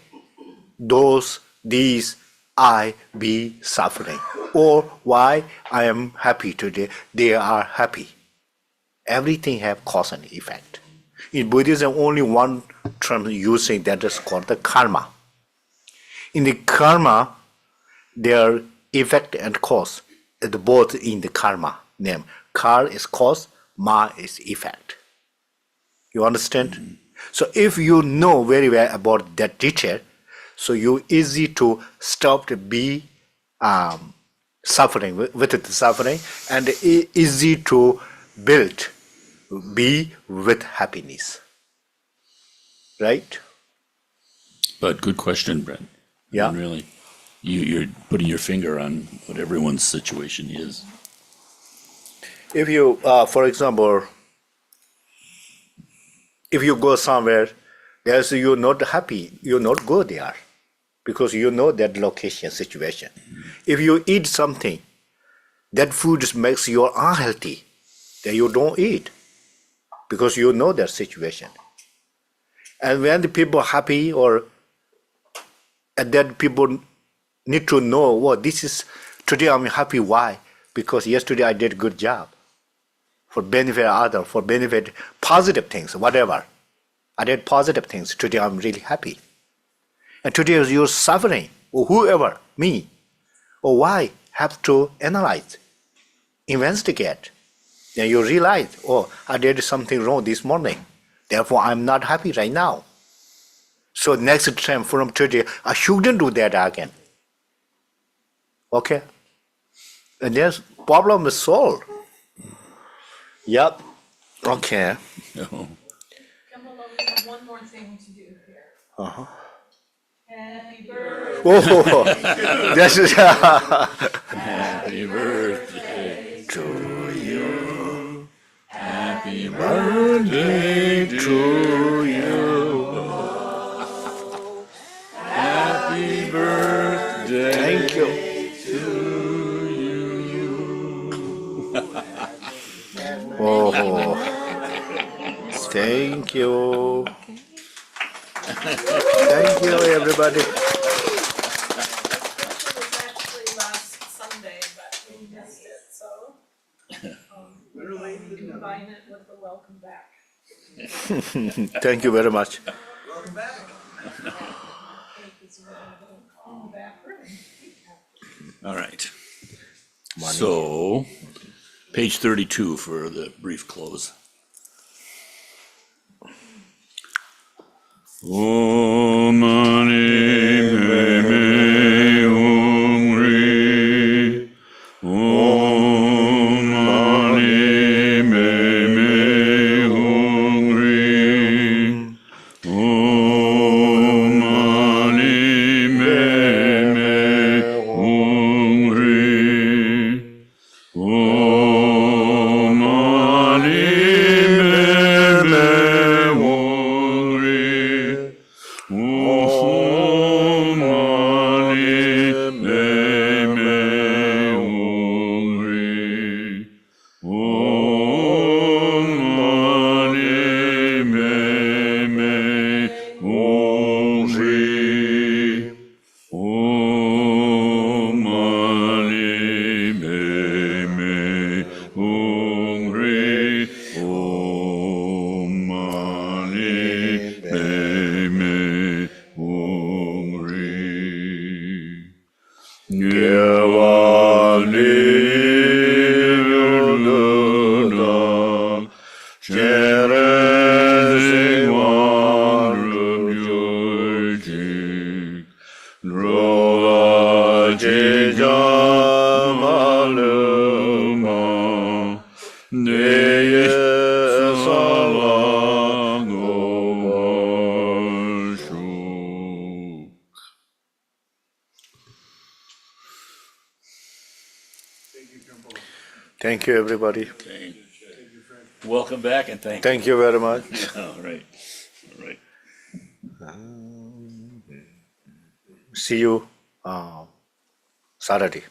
these I be suffering, or why I am happy today, they are happy. Everything have cause and effect. In Buddhism, only one term using that is called the karma. In the karma, their effect and cause is both in the karma name. Kar is cause, ma is effect. You understand? Mm-hmm. So if you know very well about that detail, so you easy to stop to be suffering with the suffering, and easy to build be with happiness. Right? But good question, Brent. Yeah. I mean, really, you're putting your finger on what everyone's situation is. If you, for example, if you go somewhere, there's you're not happy, you're not go there, because you know that location situation. If you eat something, that food makes you unhealthy, then you don't eat, because you know that situation. And when the people happy, or and then people need to know, well, this is today I'm happy. Why? Because yesterday I did a good job for benefit other, for benefit positive things, whatever. I did positive things. Today I'm really happy. And today you're suffering, or whoever, me, or why, have to analyze, investigate. Then you realize, oh, I did something wrong this morning. Therefore, I'm not happy right now. So next time from today, I shouldn't do that again. Okay? And there's problem is solved. Yep. Okay. No. We have one more thing to do here. Uh-huh. Happy birthday. Oh, this is Happy birthday to you. Happy birthday to you. Happy birthday. Thank you. Oh, thank you. Thank you, everybody. It was actually last Sunday, but we missed it, so we combine it with the welcome back. Thank you very much. Welcome back. In the back room. All right. So, page 32 for the brief close. Om Mani Padme Hum Ri. Om Mani Padme Hum Ri. Om Mani Padme Hum Ri. Om Mani Padme Hum Ri. Om Mani Padme Hum Ri. Om Mani Padme Hum Ri. Om Mani Padme Hum Ri. Om Mani Padme Hum Ri. Gyavani Chere Wan Rubyoji Rola Jamaluma De Thank you, everybody. Okay. Welcome back and thank you. Thank you very much. All right, all right. See you Saturday.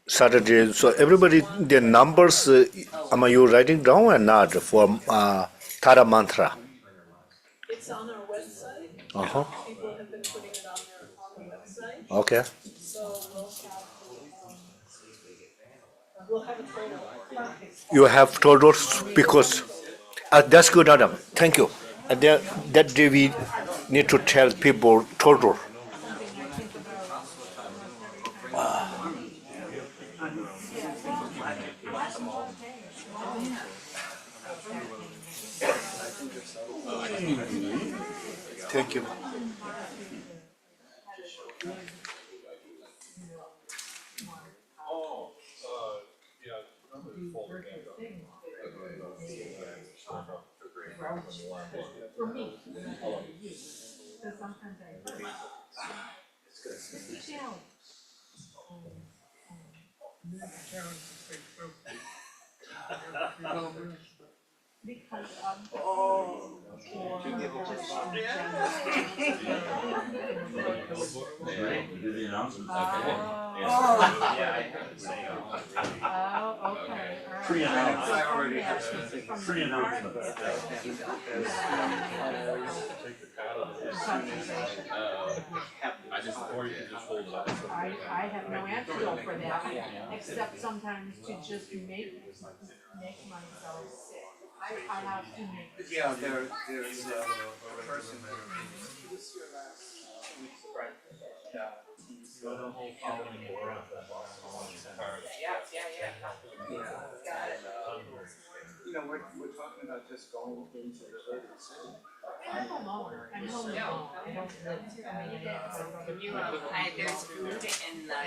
Saturday. So everybody, the numbers, am you writing down or not for Tara Mantra? It's on our website. Uh-huh. People have been putting it on the website. Okay. So we'll have a total. You have told us because that's good, Adam. Thank you. And that day we need to tell people total. Thank you. I have no antidote for that, except sometimes to just make myself sick. I have to make. Yeah, there's a person you know, we're talking about just going into the urban city. I'm home alone. I don't live. There's food in the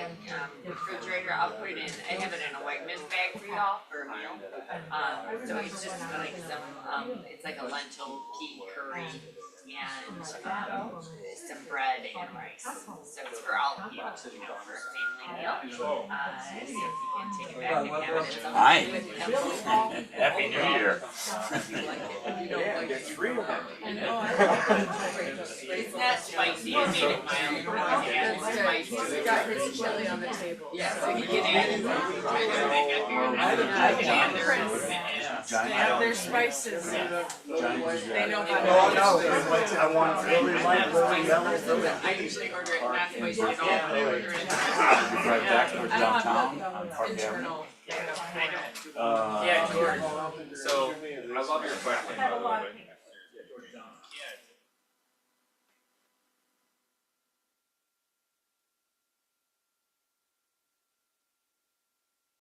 refrigerator. I'll put it in. I have it in a white mist bag for y'all for a meal. So it's just like some. It's like a lentil pea curry and some bread and rice. So it's for all of you, for a family meal. So if you can take it back and have it in some Hi. with Happy New Year. It's not spicy, I made it mild. It's spicy. He's got his chili on the table. Yeah, so you can add it. Yeah, their spices. They know how to. I want really I usually order it not spicy at all, but I order it. Right back towards downtown on Park Avenue. Internal. Yeah, George. So, I love your question, by the way.